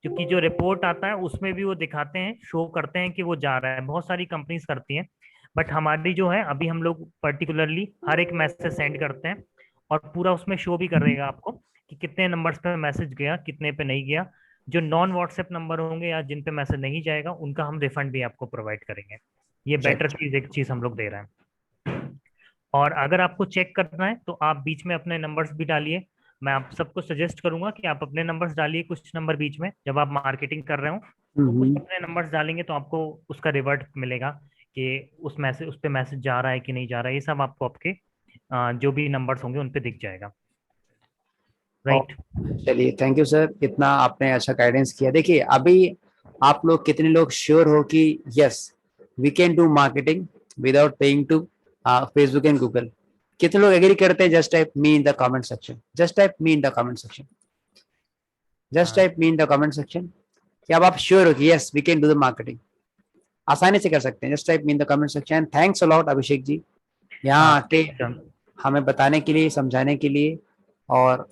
क्योंकि जो रिपोर्ट आता है उसमें भी वो दिखाते हैं, शो करते हैं कि वो जा रहा है, बहुत सारी कंपनीज करती हैं। बट हमारी जो है, अभी हम लोग पर्टिकुलरली हर एक मैसेज सेंड करते हैं, और पूरा उसमें शो भी करेगा आपको कि कितने नंबर्स पे मैसेज गया, कितने पे नहीं गया। जो नॉन व्हाट्सएप नंबर होंगे या जिन पे मैसेज नहीं जाएगा, उनका हम रिफंड भी आपको प्रोवाइड करेंगे। ये बेटर चलिए, चीज, एक चीज हम लोग दे रहे हैं। और अगर आपको चेक करना है तो आप बीच में अपने नंबर्स भी डालिए। मैं आप सबको सजेस्ट करूंगा कि आप अपने नंबर्स डालिए कुछ नंबर बीच में, जब आप मार्केटिंग कर रहे हो तो कुछ अपने नंबर्स डालेंगे, तो आपको उसका रिवर्ट मिलेगा कि उस पे मैसेज जा रहा है कि नहीं जा रहा है। ये सब आपको आपके जो भी नंबर्स होंगे उन पे दिख जाएगा, और राइट। चलिए, थैंक यू सर, इतना आपने अच्छा गाइडेंस किया। देखिए अभी आप लोग कितने लोग श्योर हो कि yes we can do marketing without paying to Facebook and Google? कितने लोग एग्री करते हैं? Just type me in the comment section, just type me in the comment section, just type me in the comment section. कि अब आप sure हो कि yes we can do the marketing, आसानी से कर सकते हैं। Just type me in the comment section. Thanks a lot Abhishek जी, यहाँ आके हमें बताने के लिए, समझाने के लिए। और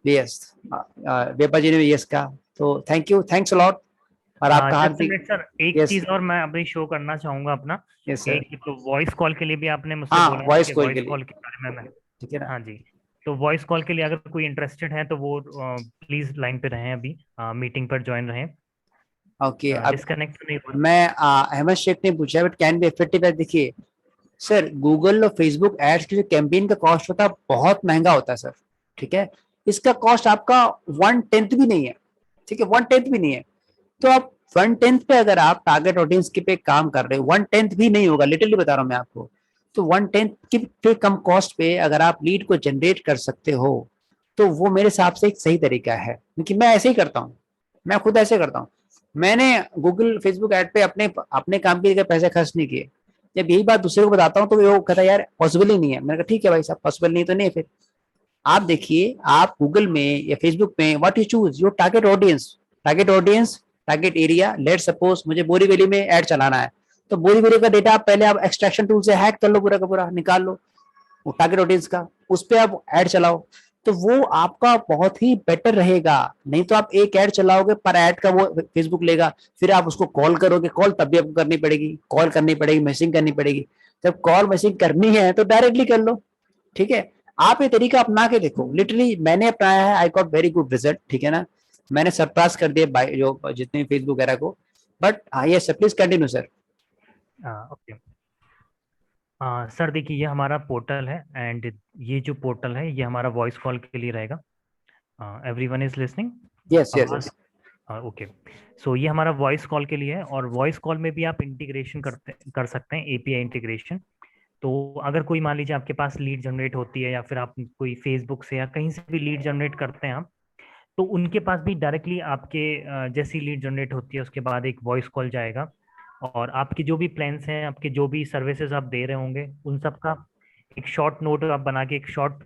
यस, वेपा जी ने भी यस कहा, तो thank you, thanks a lot. और आपका जस्ट हार्दिक मिनट सर, एक यस, चीज और मैं अभी शो करना चाहूंगा अपना। Yes sir. एक तो वॉइस कॉल के लिए भी आपने मुझसे हाँ, बोला था वॉइस कि कॉल के वॉइस लिए, कॉल के बारे में मैं। ठीक है ना? हाँ जी। तो वॉइस कॉल के लिए अगर कोई इंटरेस्टेड है तो वो प्लीज लाइन पे रहें, अभी मीटिंग पर ज्वाइन रहें। ओके, अब डिस्कनेक्ट नहीं हुआ। मैं अहमद शेख ने पूछा बट कैन बी इफेक्टिव? देखिए सर, गूगल और फेसबुक एड्स की जो कैंपेन का कॉस्ट होता है बहुत महंगा होता है सर, ठीक है। इसका कॉस्ट आपका 1/10 भी नहीं है, ठीक है, 1/10 भी नहीं है। तो आप 1/10 पे अगर आप टारगेट ऑडियंस के पे काम कर रहे हो, 1/10 भी नहीं होगा, लिटरली बता रहा हूँ मैं आपको। तो 1/10 की पे कम कॉस्ट पे अगर आप लीड को जनरेट कर सकते हो, तो वो मेरे हिसाब से एक सही तरीका है, क्योंकि मैं ऐसे ही करता हूँ, मैं खुद ऐसे करता हूँ। मैंने गूगल फेसबुक ऐड पे अपने अपने काम के लिए पैसे खर्च नहीं किए। जब यही बात दूसरे को बताता हूँ तो वो कहता है यार पॉसिबल ही नहीं है। मैंने कहा ठीक है भाई साहब, पॉसिबल नहीं तो नहीं। फिर आप देखिए, आप गूगल में या फेसबुक में what you choose your target audience, target audience, target area. Let suppose मुझे बोरीवली में ऐड चलाना है, तो बोरीवली का डेटा आप पहले आप एक्सट्रैक्शन टूल से हैक कर लो, पूरा का पूरा निकाल लो वो टारगेट ऑडियंस का, उस पर आप ऐड चलाओ, तो वो आपका बहुत ही बेटर रहेगा। नहीं तो आप एक ऐड चलाओगे पर ऐड का वो फेसबुक लेगा, फिर आप उसको कॉल करोगे, कॉल तब भी आपको करनी पड़ेगी, कॉल करनी पड़ेगी, मैसेजिंग करनी पड़ेगी। जब कॉल मैसेजिंग करनी है तो डायरेक्टली कर लो, ठीक है। आप ये तरीका अपना के देखो, लिटरली मैंने अपनाया है, आई गॉट वेरी गुड रिजल्ट, ठीक है ना। मैंने सरपास कर दिया जो जितने फेसबुक वगैरह को। बट हाँ ये sir, please continue sir. Okay. Sir देखिए, ये हमारा पोर्टल है, एंड ये जो पोर्टल है ये हमारा वॉइस कॉल के लिए रहेगा। Everyone is listening? Yes yes आवाज? यस। ओके। सो ये हमारा वॉइस कॉल के लिए है, और वॉइस कॉल में भी आप इंटीग्रेशन कर सकते हैं, एपीआई इंटीग्रेशन। तो अगर कोई मान लीजिए आपके पास लीड जनरेट होती है, या फिर आप कोई फेसबुक से या कहीं से भी लीड जनरेट करते हैं आप, तो उनके पास भी डायरेक्टली आपके जैसी लीड जनरेट होती है उसके बाद एक वॉइस कॉल जाएगा, और आपके जो भी प्लान्स हैं, आपके जो भी सर्विसेज आप दे रहे होंगे, उन सब का एक शॉर्ट नोट आप बना के, एक शॉर्ट,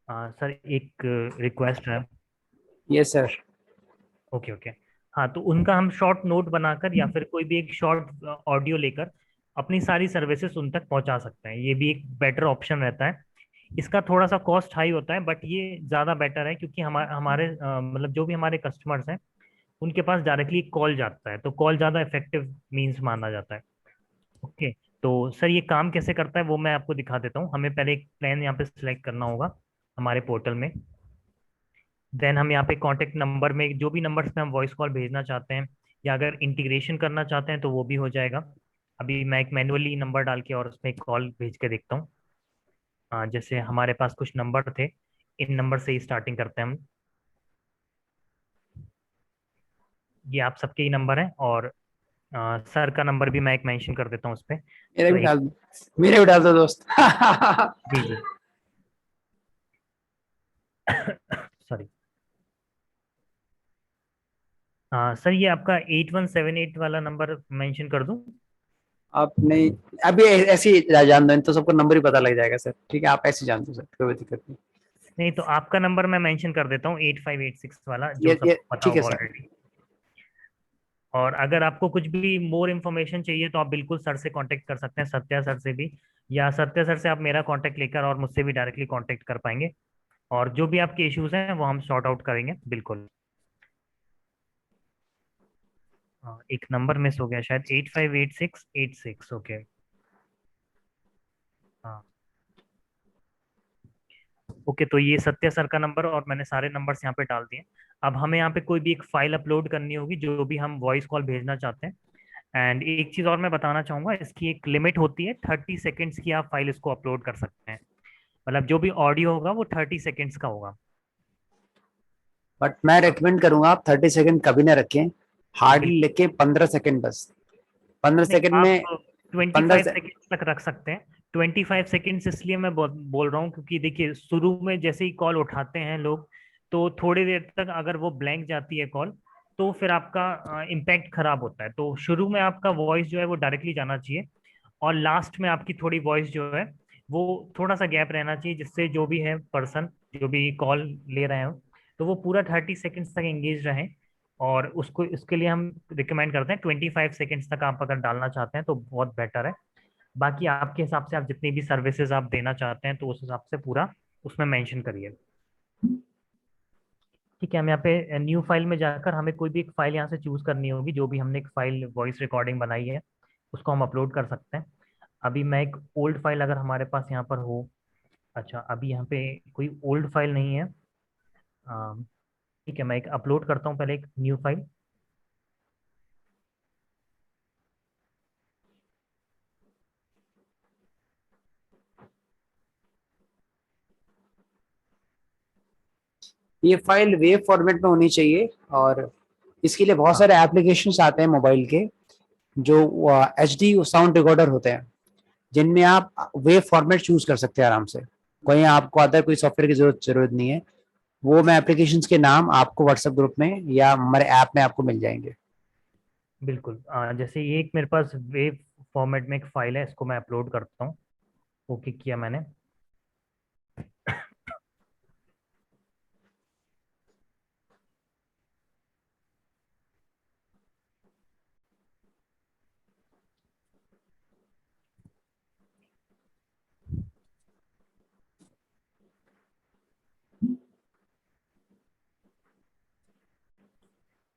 सर एक रिक्वेस्ट है। Yes sir. Okay okay. हाँ, तो उनका हम शॉर्ट नोट बनाकर या फिर कोई भी एक शॉर्ट ऑडियो लेकर अपनी सारी सर्विसेज उन तक पहुंचा सकते हैं। ये भी एक बेटर ऑप्शन रहता है। इसका थोड़ा सा कॉस्ट हाई होता है, बट ये ज़्यादा बेटर है, क्योंकि हमारे मतलब जो भी हमारे कस्टमर्स हैं उनके पास डायरेक्टली कॉल जाता है, तो कॉल ज़्यादा इफेक्टिव मीन्स माना जाता है। ओके। तो सर ये काम कैसे करता है वो मैं आपको दिखा देता हूँ। हमें पहले एक प्लान यहाँ पे सिलेक्ट करना होगा हमारे पोर्टल में। देन हम यहाँ पे कॉन्टेक्ट नंबर में जो भी नंबर्स पे हम वॉइस कॉल भेजना चाहते हैं, या अगर इंटीग्रेशन करना चाहते हैं तो वो भी हो जाएगा। अभी मैं एक मैनुअली नंबर डाल के और उसमें एक कॉल भेज के देखता हूँ। जैसे हमारे पास कुछ नंबर थे, इन नंबर से ही स्टार्टिंग करते हैं हम। ये आप सबके ही नंबर हैं, और सर का नंबर भी मैं एक मेंशन कर देता हूँ उस पे। मेरे तो भी डाल दो, मेरे भी डाल दो दोस्त। जी जी सॉरी। सर ये आपका 8178 वाला नंबर मेंशन कर दूं? आप नहीं, अभी ऐसे ही जान दो, तो सबको नंबर ही पता लग जाएगा सर। ठीक है, आप ऐसे जान दो सर, कोई दिक्कत नहीं। नहीं तो आपका नंबर मैं मेंशन कर देता हूँ 8586 वाला, जो ये सबको पता ठीक है होगा सर। ऑलरेडी। और अगर आपको कुछ भी मोर इन्फॉर्मेशन चाहिए तो आप बिल्कुल सर से कांटेक्ट कर सकते हैं, सत्या सर से भी, या सत्या सर से आप मेरा कांटेक्ट लेकर और मुझसे भी डायरेक्टली कांटेक्ट कर पाएंगे। और जो भी आपके इश्यूज हैं वो हम सॉर्ट आउट करेंगे बिल्कुल। एक नंबर मिस हो गया शायद, 858686। ओके हाँ ओके, तो ये सत्या सर का नंबर और मैंने सारे नंबर्स यहाँ पे डाल दिए। अब हमें यहाँ पे कोई भी एक फाइल अपलोड करनी होगी जो भी हम वॉइस कॉल भेजना चाहते हैं। एंड एक चीज और मैं बताना चाहूंगा, इसकी एक लिमिट होती है, 30 सेकेंड्स की आप फाइल इसको अपलोड कर सकते हैं। मतलब जो भी ऑडियो होगा वो 30 सेकेंड्स का होगा। बट मैं रेकमेंड करूंगा आप 30 सेकंड कभी ना रखें, हार्डली बिल्कुल लेके 15 सेकंड बस। 15 सेकंड नहीं, में आप 25 15 से। सेकेंड्स तक रख सकते हैं। 25 सेकेंड्स इसलिए मैं बोल रहा हूँ क्योंकि देखिए शुरू में जैसे ही कॉल उठाते हैं लोग, तो थोड़ी देर तक अगर वो ब्लैंक जाती है कॉल, तो फिर आपका इम्पैक्ट खराब होता है। तो शुरू में आपका वॉइस जो है वो डायरेक्टली जाना चाहिए, और लास्ट में आपकी थोड़ी वॉइस जो है वो थोड़ा सा गैप रहना चाहिए, जिससे जो भी है पर्सन, जो भी कॉल ले रहे हो, तो वो पूरा 30 सेकेंड्स तक एंगेज रहें। और उसको इसके लिए हम रिकमेंड करते हैं 25 सेकेंड्स तक आप अगर डालना चाहते हैं तो बहुत बेटर है। बाकी आपके हिसाब से आप जितनी भी सर्विसेज आप देना चाहते हैं तो उस हिसाब से पूरा उसमें मेंशन करिए। ठीक है, हम यहाँ पे न्यू फाइल में जाकर हमें कोई भी एक फाइल यहाँ से चूज करनी होगी, जो भी हमने एक फाइल वॉइस रिकॉर्डिंग बनाई है उसको हम अपलोड कर सकते हैं। अभी मैं एक ओल्ड फाइल अगर हमारे पास यहाँ पर हो, अच्छा अभी यहाँ पे कोई ओल्ड फाइल नहीं है। अम, ठीक है, मैं एक अपलोड करता हूँ पहले एक न्यू फाइल। ये फाइल वेव फॉर्मेट में होनी चाहिए, और इसके लिए बहुत हाँ सारे एप्लीकेशंस आते हैं मोबाइल के, जो HD साउंड रिकॉर्डर होते हैं, जिनमें आप वेव फॉर्मेट चूज कर सकते हैं आराम से। कोई आपको अदर कोई सॉफ्टवेयर की जरूरत नहीं है। वो मैं एप्लीकेशंस के नाम आपको व्हाट्सएप ग्रुप में या हमारे ऐप में आपको मिल जाएंगे। बिल्कुल, जैसे ये एक मेरे पास वेव फॉर्मेट में एक फाइल है, इसको मैं अपलोड करता हूँ। ओके किया मैंने।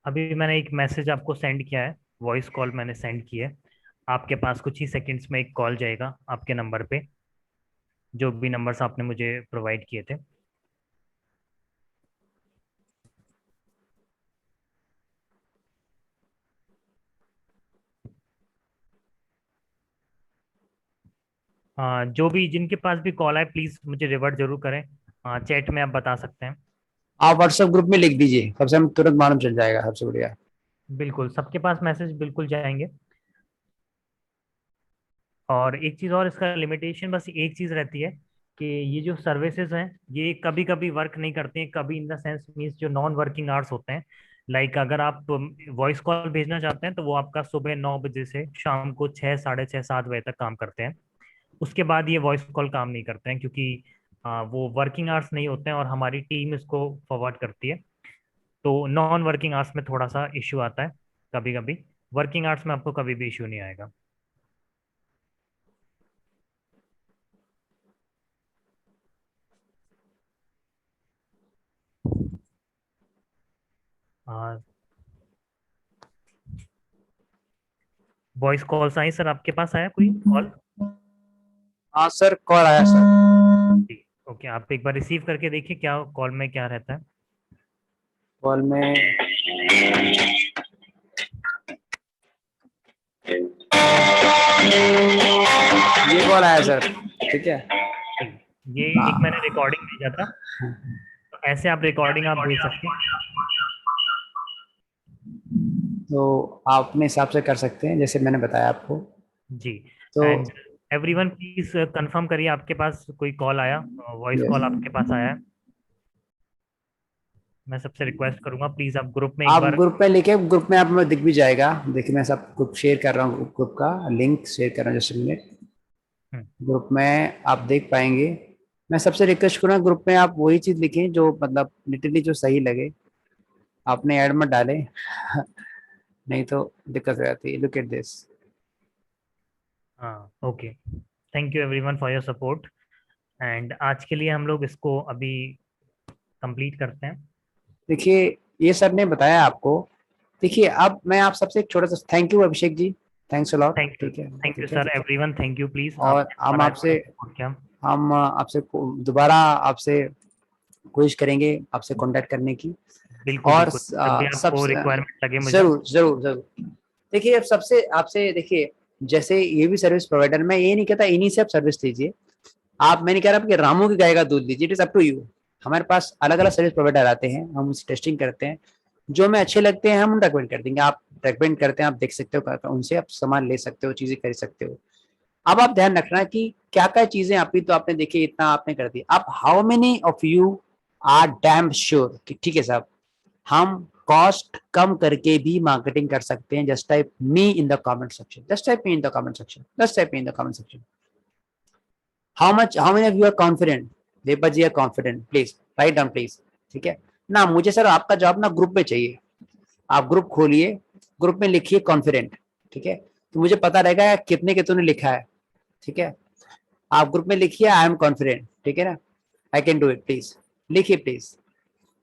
अभी मैंने एक मैसेज आपको सेंड किया है, वॉइस कॉल मैंने सेंड की है। आपके पास कुछ ही सेकंड्स में एक कॉल जाएगा आपके नंबर पे, जो भी नंबर्स आपने मुझे प्रोवाइड किए थे। जो भी जिनके पास भी कॉल आए प्लीज मुझे रिवर्ट जरूर करें। चैट में आप बता सकते हैं। आप व्हाट्सएप ग्रुप में लिख दीजिए, कम से कम तुरंत मालूम चल जाएगा, सबसे बढ़िया। बिल्कुल सबके पास मैसेज बिल्कुल जाएंगे। और एक चीज़ और, इसका लिमिटेशन बस एक चीज़ रहती है कि ये जो सर्विसेज हैं ये कभी कभी वर्क नहीं करते हैं, कभी इन द सेंस मीन्स जो नॉन वर्किंग आवर्स होते हैं। लाइक अगर आप वॉइस कॉल भेजना चाहते हैं तो वो आपका सुबह 9 बजे से शाम को 6, 6:30, 7 बजे तक काम करते हैं। उसके बाद ये वॉइस कॉल काम नहीं करते हैं, क्योंकि वो वर्किंग आवर्स नहीं होते हैं और हमारी टीम इसको फॉरवर्ड करती है। तो नॉन वर्किंग आवर्स में थोड़ा सा इश्यू आता है कभी कभी, वर्किंग आवर्स में आपको कभी भी इश्यू नहीं आएगा। वॉइस कॉल्स आई सर, आपके पास आया कोई कॉल? हाँ सर, कॉल आया सर। जी ओके, आप एक बार रिसीव करके देखिए क्या कॉल में क्या रहता है। कॉल में ये कॉल आया सर। ठीक है। ये एक मैंने रिकॉर्डिंग भेजा था, तो ऐसे आप रिकॉर्डिंग आप भेज सकते हैं। तो आप अपने हिसाब से कर सकते हैं जैसे मैंने बताया आपको। जी। तो एंड एवरीवन प्लीज कंफर्म करिए, आपके पास कोई कॉल आया, वॉइस yes, कॉल आपके पास आया है? मैं सबसे रिक्वेस्ट करूंगा प्लीज आप ग्रुप में एक आप बार। ग्रुप में लिखे, ग्रुप में आप में दिख भी जाएगा। देखिए मैं सब ग्रुप शेयर कर रहा हूँ, ग्रुप का लिंक शेयर कर रहा हूँ, जस्ट मिनट। हम्म, ग्रुप में आप देख पाएंगे। मैं सबसे रिक्वेस्ट करूँगा ग्रुप में आप वही चीज लिखें जो मतलब लिटरली जो सही लगे, आपने ऐड मत डालें नहीं तो दिक्कत हो जाती है। Look at this. हाँ okay, thank you everyone for your support. And आज के लिए हम लोग इसको अभी कंप्लीट करते हैं। देखिए ये सर ने बताया आपको। देखिए अब मैं आप सबसे एक छोटा सा thank you Abhishek ji, thanks a lot. ठीक है, थैंक यू ठीक है, सर, ठीक है। एवरीवन थैंक यू प्लीज, और आपने हम हमारा आपसे सपोर्ट किया। आपसे दोबारा आपसे कोशिश करेंगे आपसे कांटेक्ट करने की। बिल्कुल और बिल्कुल, जब भी सब आपको रिक्वायरमेंट लगे मुझे। जरूर जरूर जरूर। देखिए अब सबसे आपसे देखिए, जैसे ये भी सर्विस प्रोवाइडर, मैं ये नहीं कहता इन्हीं से आप सर्विस लीजिए। आप, मैं नहीं कह रहा कि रामू की गाय का दूध लीजिए, it is up to you. हमारे पास अलग अलग सर्विस प्रोवाइडर आते हैं, हम उसकी टेस्टिंग करते हैं, जो हमें अच्छे लगते हैं हम उन रेकमेंड कर देंगे। आप रेकमेंड करते हैं, आप देख सकते हो, उनसे आप सामान ले सकते हो, चीजें कर सकते हो। अब आप ध्यान रखना कि क्या क्या चीजें आपकी तो आपने देखी, इतना आपने कर दिया। अब how many of you are damn sure कि ठीक है साहब हम कॉस्ट कम करके भी मार्केटिंग कर सकते हैं? Just type me in the comment section, just type me in the comment section, just type me in the comment section. How many of you are confident? Devpat ji are confident, please write down please. ठीक है ना, मुझे sir आपका जवाब ना group में चाहिए। आप ग्रुप खोलिए, ग्रुप में लिखिए कॉन्फिडेंट। ठीक है, तो मुझे पता रहेगा कितने कितने लिखा है। ठीक है, आप ग्रुप में लिखिए आई एम कॉन्फिडेंट। ठीक है ना, I can do it, please लिखिए प्लीज,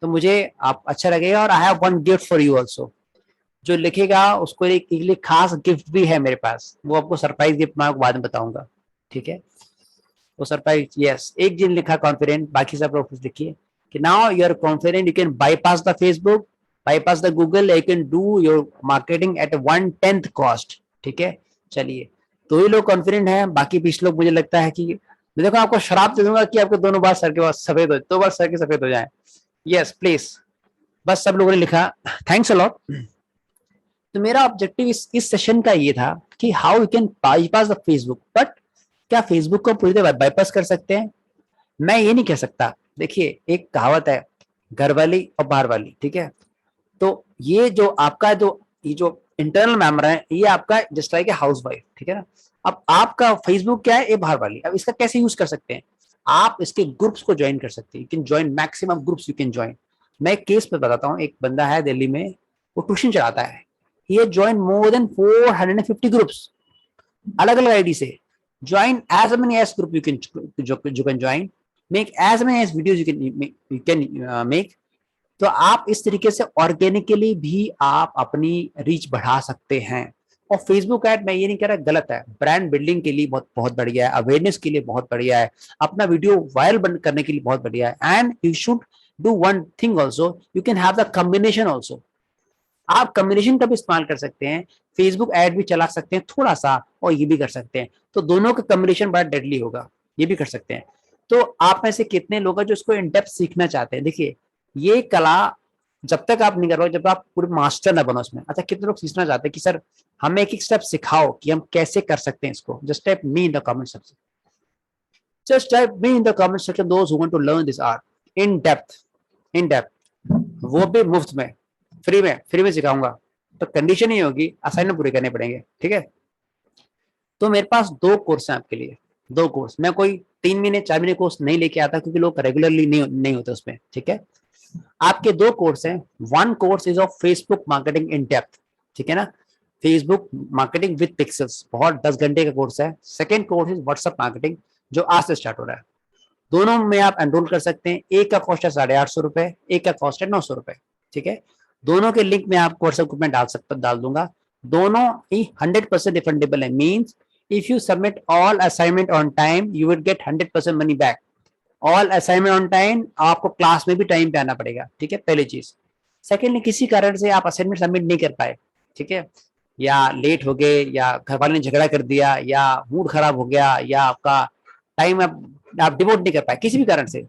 तो मुझे आप अच्छा लगेगा। और I have one gift for you also. जो लिखेगा उसको एक खास गिफ्ट भी है मेरे पास, वो आपको सरप्राइज गिफ्ट मैं आपको बाद में बताऊंगा। ठीक है, वो सरप्राइज, यस, एक जिन लिखा कॉन्फिडेंट, बाकी सब लोग लिखिए कि now you are confident you can bypass the Facebook, bypass the Google, you can do your marketing at 1/10 cost. ठीक है, चलिए, तो ही लोग कॉन्फिडेंट है, बाकी 20 लोग मुझे लगता है कि देखो आपको शराब दे दूंगा कि आपके दोनों बार सर के बाद सफेद हो, 2 बार सर के सफेद हो जाए। यस प्लीज, बस सब लोगों ने लिखा, थैंक्स अ लॉट। तो मेरा ऑब्जेक्टिव इस सेशन का ये था कि how you can bypass the Facebook. But क्या फेसबुक को पूरी तरह बाईपास कर सकते हैं? मैं ये नहीं कह सकता। देखिए एक कहावत है, घर वाली और बाहर वाली। ठीक है, तो ये जो आपका जो ये जो इंटरनल मेंबर है, ये आपका just like a house wife. ठीक है ना, अब आपका फेसबुक क्या है, ये बाहर वाली। अब इसका कैसे यूज कर सकते हैं? आप इसके ग्रुप्स को ज्वाइन कर सकते हैं। You can join maximum groups, you can join. मैं एक केस पे बताता हूँ, एक बंदा है दिल्ली में, वो ट्यूशन चलाता है। He join more than 450 groups, अलग अलग आईडी से। Join as many as group you can join, make as many as videos you can make. तो आप इस तरीके से ऑर्गेनिकली भी आप अपनी रीच बढ़ा सकते हैं। और फेसबुक ऐड, मैं ये नहीं कह रहा गलत है, ब्रांड बिल्डिंग के लिए बहुत बहुत बढ़िया है, अवेयरनेस के लिए बहुत बढ़िया है, अपना वीडियो वायरल करने के लिए बहुत बढ़िया है। And you should do one thing also, you can have the combination also. आप कॉम्बिनेशन का भी इस्तेमाल कर सकते हैं, फेसबुक ऐड भी चला सकते हैं थोड़ा सा, और ये भी कर सकते हैं। तो दोनों का कॉम्बिनेशन बड़ा डेडली होगा, ये भी कर सकते हैं। तो आप में से कितने लोग हैं जो इसको इन डेप्थ सीखना चाहते हैं? देखिए ये कला जब तक आप नहीं करोगे, जब आप पूरे मास्टर ना बनो उसमें। अच्छा, कितने लोग सीखना चाहते हैं कि सर हमें एक एक स्टेप सिखाओ कि हम कैसे कर सकते हैं इसको? Just type me in the comment section, just type me in the comment section those who want to learn this art in depth, in depth, वो भी मुफ्त में, फ्री में सिखाऊंगा। तो कंडीशन ही होगी असाइनमेंट पूरे करने पड़ेंगे। ठीक है, तो मेरे पास 2 कोर्स हैं आपके लिए, 2 कोर्स। मैं कोई 3 महीने 4 महीने कोर्स नहीं लेके आता क्योंकि लोग रेगुलरली नहीं होते उसमें। ठीक है, आपके 2 कोर्स हैं। One course is of Facebook marketing in depth. ठीक है ना, फेसबुक मार्केटिंग विद पिक्सल्स, बहुत 10 घंटे का कोर्स है। Second course is WhatsApp marketing, जो आज से स्टार्ट हो रहा है। दोनों में आप एनरोल कर सकते हैं। एक का कॉस्ट है 850 रुपए, एक का कॉस्ट है 900 रुपए। ठीक है, दोनों के लिंक में आपको व्हाट्सएप ग्रुप में डाल दूंगा। दोनों ही 100% रिफंडेबल है। Means if you submit all assignment on time you will get 100% money back. All assignment on time, आपको क्लास में भी टाइम पे आना पड़ेगा। ठीक है, पहली चीज। सेकेंडली, किसी कारण से आप असाइनमेंट सबमिट नहीं कर पाए, ठीक है, या लेट हो गए, या घर वाले ने झगड़ा कर दिया, या मूड खराब हो गया, या आपका टाइम आप डिवोट नहीं कर पाए किसी भी कारण से,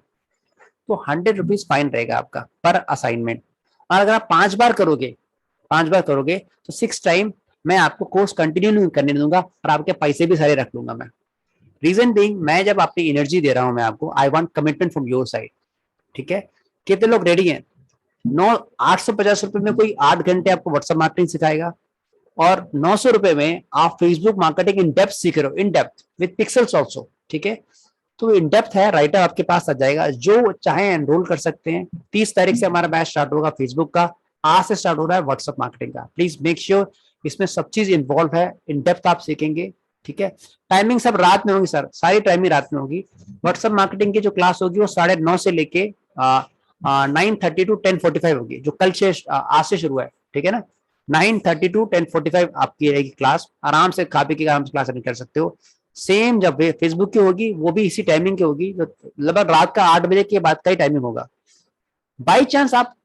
तो 100 रुपीज फाइन रहेगा आपका पर असाइनमेंट। और अगर आप 5 बार करोगे, 5 बार करोगे तो 6 टाइम मैं आपको कोर्स कंटिन्यू नहीं करने दूंगा और आपके पैसे भी सारे रख लूंगा मैं। रीजन बीइंग, मैं जब अपनी एनर्जी दे रहा हूं मैं आपको, I want commitment from your side. ठीक है, कितने लोग रेडी हैं? 850 रुपए में कोई 8 घंटे आपको व्हाट्सएप मार्केटिंग सिखाएगा और 900 रुपए में आप फेसबुक मार्केटिंग इन डेप्थ सीख रहे हो, in depth with pixels also. ठीक है, तो इन डेप्थ है, राइटर आपके पास आ जाएगा, जो चाहे एनरोल कर सकते हैं। 30 तारीख से हमारा बैच स्टार्ट होगा फेसबुक का, आज से स्टार्ट हो रहा है व्हाट्सएप मार्केटिंग का। प्लीज मेक श्योर इसमें सब चीज इन्वॉल्व है, इन डेप्थ आप सीखेंगे। ठीक है, टाइमिंग सब रात में होगी सर, सारी टाइमिंग रात में होगी। व्हाट्सएप मार्केटिंग की जो क्लास होगी वो 9:30 से लेके 9:30 to 10:45 होगी, जो कल से आज से शुरू है। ठीक है ना, 9:30 to 10:45 आपकी रहेगी क्लास। आराम से खा पी के आराम से क्लास अटेंड कर सकते हो। सेम जब फेसबुक की होगी वो भी इसी टाइमिंग की होगी, जो लगभग रात का 8 बजे के बाद का ही टाइमिंग होगा। बाई चांस आप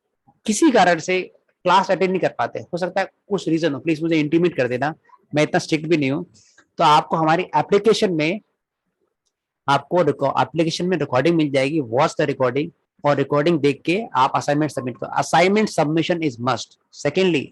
किसी कारण से क्लास अटेंड नहीं कर पाते, हो सकता है कुछ रीजन हो, प्लीज मुझे इंटीमेट कर देना, मैं इतना स्ट्रिक्ट भी नहीं हूँ। तो आपको हमारी एप्लीकेशन में रिकॉर्डिंग मिल जाएगी, वॉच द रिकॉर्डिंग, और रिकॉर्डिंग देख के आप असाइनमेंट सबमिट करो। Assignment submission is must. Secondly,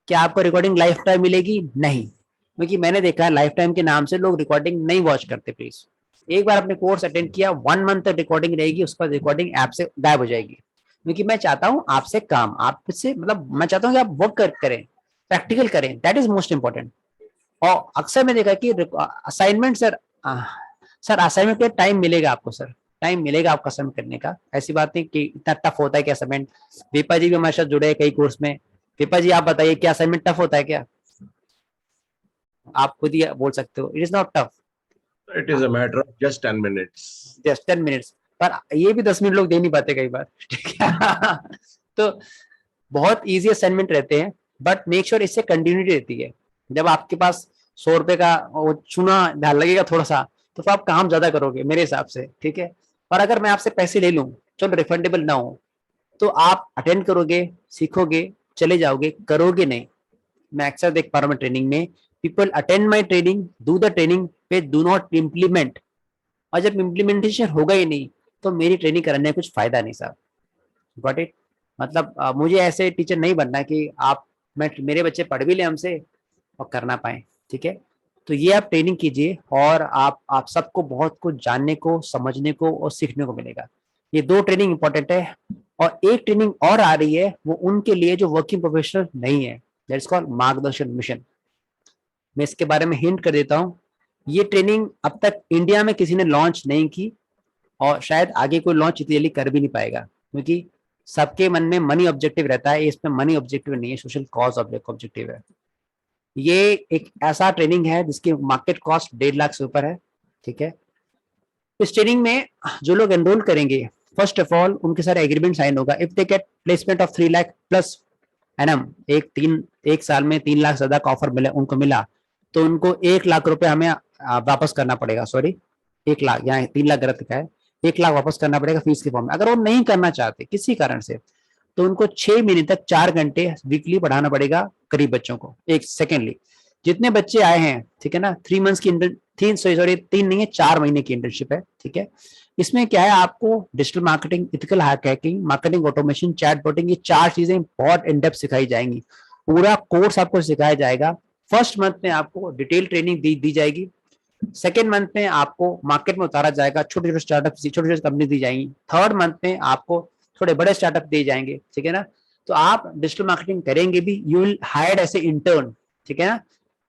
क्या आपको रिकॉर्डिंग लाइफ टाइम मिलेगी? नहीं, क्योंकि मैंने देखा है लाइफ टाइम के नाम से लोग रिकॉर्डिंग नहीं वॉच करते। प्लीज एक बार अपने कोर्स अटेंड किया, 1 मंथ तक रिकॉर्डिंग रहेगी, उसके बाद रिकॉर्डिंग ऐप से गायब हो जाएगी। क्योंकि मैं चाहता हूं आपसे काम, आपसे मतलब मैं चाहता हूं कि आप वर्क करें, प्रैक्टिकल करें, दैट इज मोस्ट इंपॉर्टेंट। और अक्सर मैं देखा कि असाइनमेंट सर असाइनमेंट के टाइम मिलेगा आपको, सर टाइम मिलेगा आपका असाइनमेंट करने का, ऐसी बात नहीं कि इतना टफ होता है क्या असाइनमेंट। विपा जी भी हमारे साथ जुड़े हैं कई कोर्स में। विपा जी आप बताइए, क्या असाइनमेंट टफ होता है क्या? आप खुद ही बोल सकते हो, it is not tough, It is a matter of just 10 minutes. Just 10 minutes. पर ये भी 10 मिनट लोग दे नहीं पाते कई बार। ठीक है तो बहुत इजी असाइनमेंट रहते हैं, बट मेक श्योर इससे कंटिन्यूटी रहती है। जब आपके पास 100 रुपए का वो चूना ध्यान लगेगा थोड़ा सा, तो फिर आप काम ज्यादा करोगे मेरे हिसाब से। ठीक है, और अगर मैं आपसे पैसे ले लूं, चलो रिफंडेबल ना हो, तो आप अटेंड करोगे, सीखोगे, चले जाओगे, करोगे नहीं। मैं अक्सर देख पा रहा हूँ ट्रेनिंग में, people attend my training, do the training, पे डू नॉट इम्प्लीमेंट, और जब इम्प्लीमेंटेशन होगा ही नहीं तो मेरी ट्रेनिंग करने में कुछ फायदा नहीं साहब। Got it? मतलब मुझे ऐसे टीचर नहीं बनना कि मेरे बच्चे पढ़ भी ले हमसे और करना पाए। ठीक है, तो ये आप ट्रेनिंग कीजिए और आप सबको बहुत कुछ जानने को, समझने को और सीखने को मिलेगा। ये 2 ट्रेनिंग इंपॉर्टेंट है, और एक ट्रेनिंग और आ रही है, वो उनके लिए जो वर्किंग प्रोफेशनल नहीं है, दैट इज कॉल्ड मार्गदर्शन मिशन। मैं इसके बारे में हिंट कर देता हूँ, ये ट्रेनिंग अब तक इंडिया में किसी ने लॉन्च नहीं की, और शायद आगे कोई लॉन्च इतनी जल्दी कर भी नहीं पाएगा, क्योंकि सबके मन में मनी ऑब्जेक्टिव रहता है। इसमें मनी ऑब्जेक्टिव नहीं है, सोशल कॉज ऑब्जेक्टिव है। ये एक ऐसा ट्रेनिंग है जिसकी मार्केट कॉस्ट 1.5 लाख से ऊपर है। ठीक है, इस ट्रेनिंग में जो लोग एनरोल करेंगे, फर्स्ट ऑफ ऑल उनके सारे एग्रीमेंट साइन होगा। If they get placement of 3 lakh plus annum, एक साल में 3 लाख ज्यादा का ऑफर उनको मिला, तो उनको 1 लाख रुपए हमें वापस करना पड़ेगा। सॉरी, 1 लाख, यहाँ 3 लाख गलत लिखा है, 1 लाख वापस करना पड़ेगा फीस के फॉर्म में। अगर वो नहीं करना चाहते किसी कारण से, तो उनको 6 महीने तक 4 घंटे वीकली पढ़ाना पड़ेगा गरीब बच्चों को। एक सेकेंडली, जितने बच्चे आए हैं, ठीक है ना, 3 मंथ्स की 3 नहीं है, 4 महीने की इंटर्नशिप है। ठीक है, इसमें क्या है, आपको digital marketing, ethical hacking, marketing automation, chatbotting, ये 4 चीजें बहुत इन डेप्थ सिखाई जाएंगी। पूरा कोर्स आपको सिखाया जाएगा। फर्स्ट मंथ में आपको डिटेल ट्रेनिंग दी जाएगी। सेकेंड मंथ में आपको मार्केट में उतारा जाएगा, छोटे छोटे स्टार्टअप, छोटे छोटे कंपनी दी जाएंगी। थर्ड मंथ में आपको थोड़े बड़े स्टार्टअप दिए जाएंगे। ठीक है ना, तो आप डिजिटल मार्केटिंग करेंगे भी, you will hired as a intern. ठीक है ना,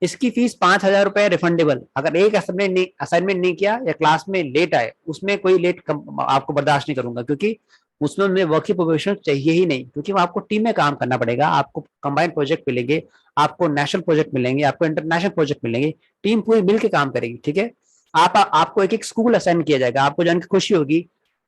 इसकी फीस 5,000 रुपए रिफंडेबल। अगर एक असाइनमेंट नहीं किया या क्लास में लेट आए, उसमें कोई लेट आपको बर्दाश्त नहीं करूंगा, क्योंकि उसमें मुझे वर्किंग प्रोफेशनल चाहिए ही नहीं, क्योंकि आपको टीम में काम करना पड़ेगा। आपको कंबाइंड प्रोजेक्ट मिलेंगे, आपको नेशनल प्रोजेक्ट मिलेंगे, आपको इंटरनेशनल प्रोजेक्ट मिलेंगे, टीम पूरी मिलकर काम करेगी। ठीक है, आपको एक स्कूल असाइन किया जाएगा। आपको जानकर खुशी होगी,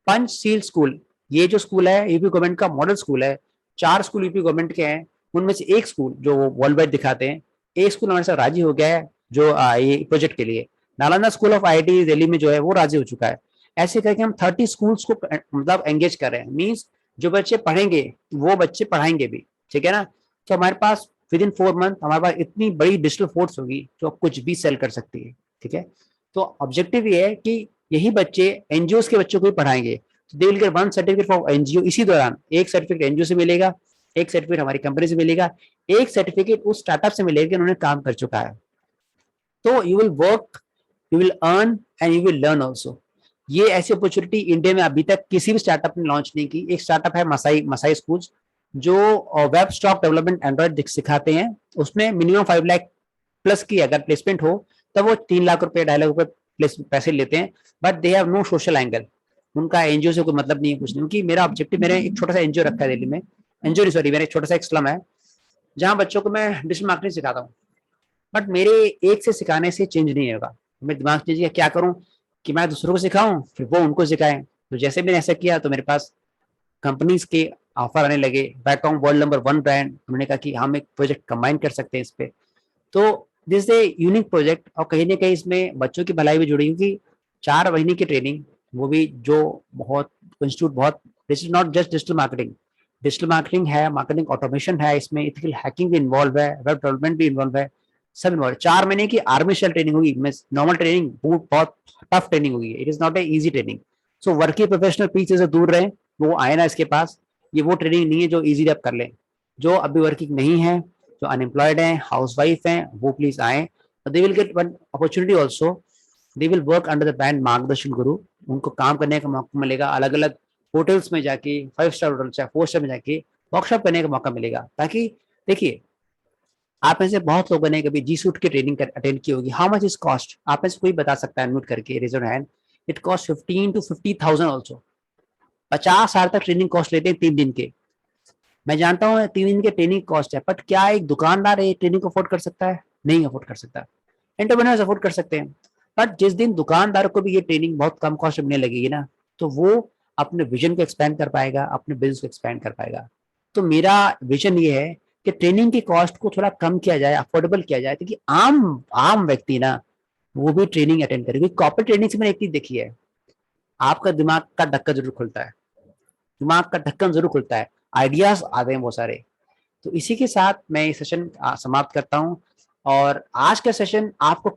पंचशील स्कूल, ये जो स्कूल है यूपी गवर्नमेंट का मॉडल स्कूल है। 4 स्कूल यूपी गवर्नमेंट के हैं, उनमें से एक स्कूल जो वर्ल्ड वाइड दिखाते हैं, एक स्कूल हमारे साथ राजी हो गया है जो ये प्रोजेक्ट के लिए। Nalanda school of IIT Delhi में जो है वो राजी हो चुका है। ऐसे करके हम 30 स्कूल्स को मतलब एंगेज कर रहे हैं। मींस जो बच्चे पढ़ेंगे वो बच्चे पढ़ाएंगे भी। ठीक है ना, तो हमारे पास विद इन 4 मंथ हमारे पास इतनी बड़ी डिजिटल फोर्स होगी जो आप कुछ भी सेल कर सकती है। ठीक है, तो ऑब्जेक्टिव ये है कि यही बच्चे एनजीओ के बच्चों को भी पढ़ाएंगे। They will get 1 certificate for NGO. इसी दौरान एक सर्टिफिकेट एनजीओ से मिलेगा, एक सर्टिफिकेट हमारी कंपनी से मिलेगा, एक सर्टिफिकेट उस स्टार्टअप से मिलेगा कि उन्होंने काम कर चुका है। तो you will work, you will earn and you will learn also. ये ऐसी अपॉर्चुनिटी इंडिया में अभी तक किसी भी स्टार्टअप ने लॉन्च नहीं की। एक स्टार्टअप है मसाई स्कूल, जो वेब स्टॉक डेवलपमेंट एंड्रॉइड सिखाते हैं। उसमें मिनिमम 5 लाख प्लस की अगर प्लेसमेंट हो तब वो 3 लाख रुपए 2.5 लाख रुपए पैसे लेते हैं। But they have no social angle, उनका एनजीओ से कोई मतलब नहीं है, कुछ नहीं। क्योंकि मेरा ऑब्जेक्टिव, मैंने एक छोटा सा एनजीओ रखा है दिल्ली में, एनजीओ नहीं सॉरी, मेरा एक छोटा सा एक स्लम है जहाँ बच्चों को मैं डिजिटल मार्केटिंग सिखाता हूँ। बट मेरे एक से सिखाने से चेंज नहीं होगा। मैं दिमाग चीज क्या करूं कि मैं दूसरों को सिखाऊं फिर वो उनको सिखाएं। तो जैसे मैंने ऐसा किया तो मेरे पास कंपनीज के ऑफर आने लगे। बैकॉम वर्ल्ड नंबर 1 ब्रांड, उन्होंने कहा कि हम एक प्रोजेक्ट कंबाइन कर सकते हैं इस पे। तो दिस ए यूनिक प्रोजेक्ट, और कहीं ना कहीं इसमें बच्चों की भलाई भी जुड़ी, क्योंकि 4 महीने की ट्रेनिंग, वो भी जो बहुत इंस्टीट्यूट बहुत, this is not just digital marketing है, मार्केटिंग ऑटोमेशन है, इसमें इथिकल हैकिंग भी इन्वॉल्व है, वेब डेवलपमेंट भी इन्वॉल्व है, सब इन्वॉल्व। 4 महीने की आर्मी स्टाइल ट्रेनिंग होगी, नॉर्मल ट्रेनिंग बहुत टफ ट्रेनिंग होगी, it is not a easy training. So working professional पीछे से दूर रहे, वो आए ना इसके पास। ये वो ट्रेनिंग नहीं है जो इजीली आप कर लें। जो अभी वर्किंग नहीं है, जो अनएम्प्लॉयड हैं, हाउसवाइफ हैं, वो प्लीज आए। They will get one opportunity also, they will work under the brand मार्गदर्शन गुरु। उनको काम करने का मौका मिलेगा, अलग अलग होटल्स में जाके, 5 स्टार होटल चाहे 4 स्टार में जाके वर्कशॉप करने का मौका मिलेगा। ताकि देखिए, आप में से बहुत लोगों ने कभी जी सूट की ट्रेनिंग अटेंड की होगी। How much is cost? आप में से कोई बता सकता है अनम्यूट करके, raise your hand. It cost 15 to 50,000 also. 50,000 तक ट्रेनिंग कॉस्ट लेते हैं 3 दिन के। मैं जानता हूँ 3 दिन के ट्रेनिंग कॉस्ट है, बट क्या एक दुकानदार ये ट्रेनिंग को अफोर्ड कर सकता है? नहीं अफोर्ड कर सकता। एंटरप्रेन्योर्स अफोर्ड कर सकते हैं, बट जिस दिन दुकानदार को भी ये ट्रेनिंग बहुत कम कॉस्ट में लगेगी ना, तो वो अपने विजन को एक्सपैंड कर पाएगा, अपने बिजनेस को एक्सपैंड कर पाएगा। तो मेरा विजन ये है कि ट्रेनिंग की कॉस्ट को थोड़ा कम किया जाए, अफोर्डेबल किया जाए, ताकि आम व्यक्ति ना वो भी ट्रेनिंग अटेंड करे। क्योंकि कॉर्पोरेट ट्रेनिंग से मैंने एक चीज देखी है, आपका दिमाग का ढक्कन जरूर खुलता है, दिमाग का ढक्कन जरूर खुलता है, आइडियाज आते हैं बहुत सारे। तो इसी के साथ मैं ये सेशन समाप्त करता हूँ। और आज का सेशन आपको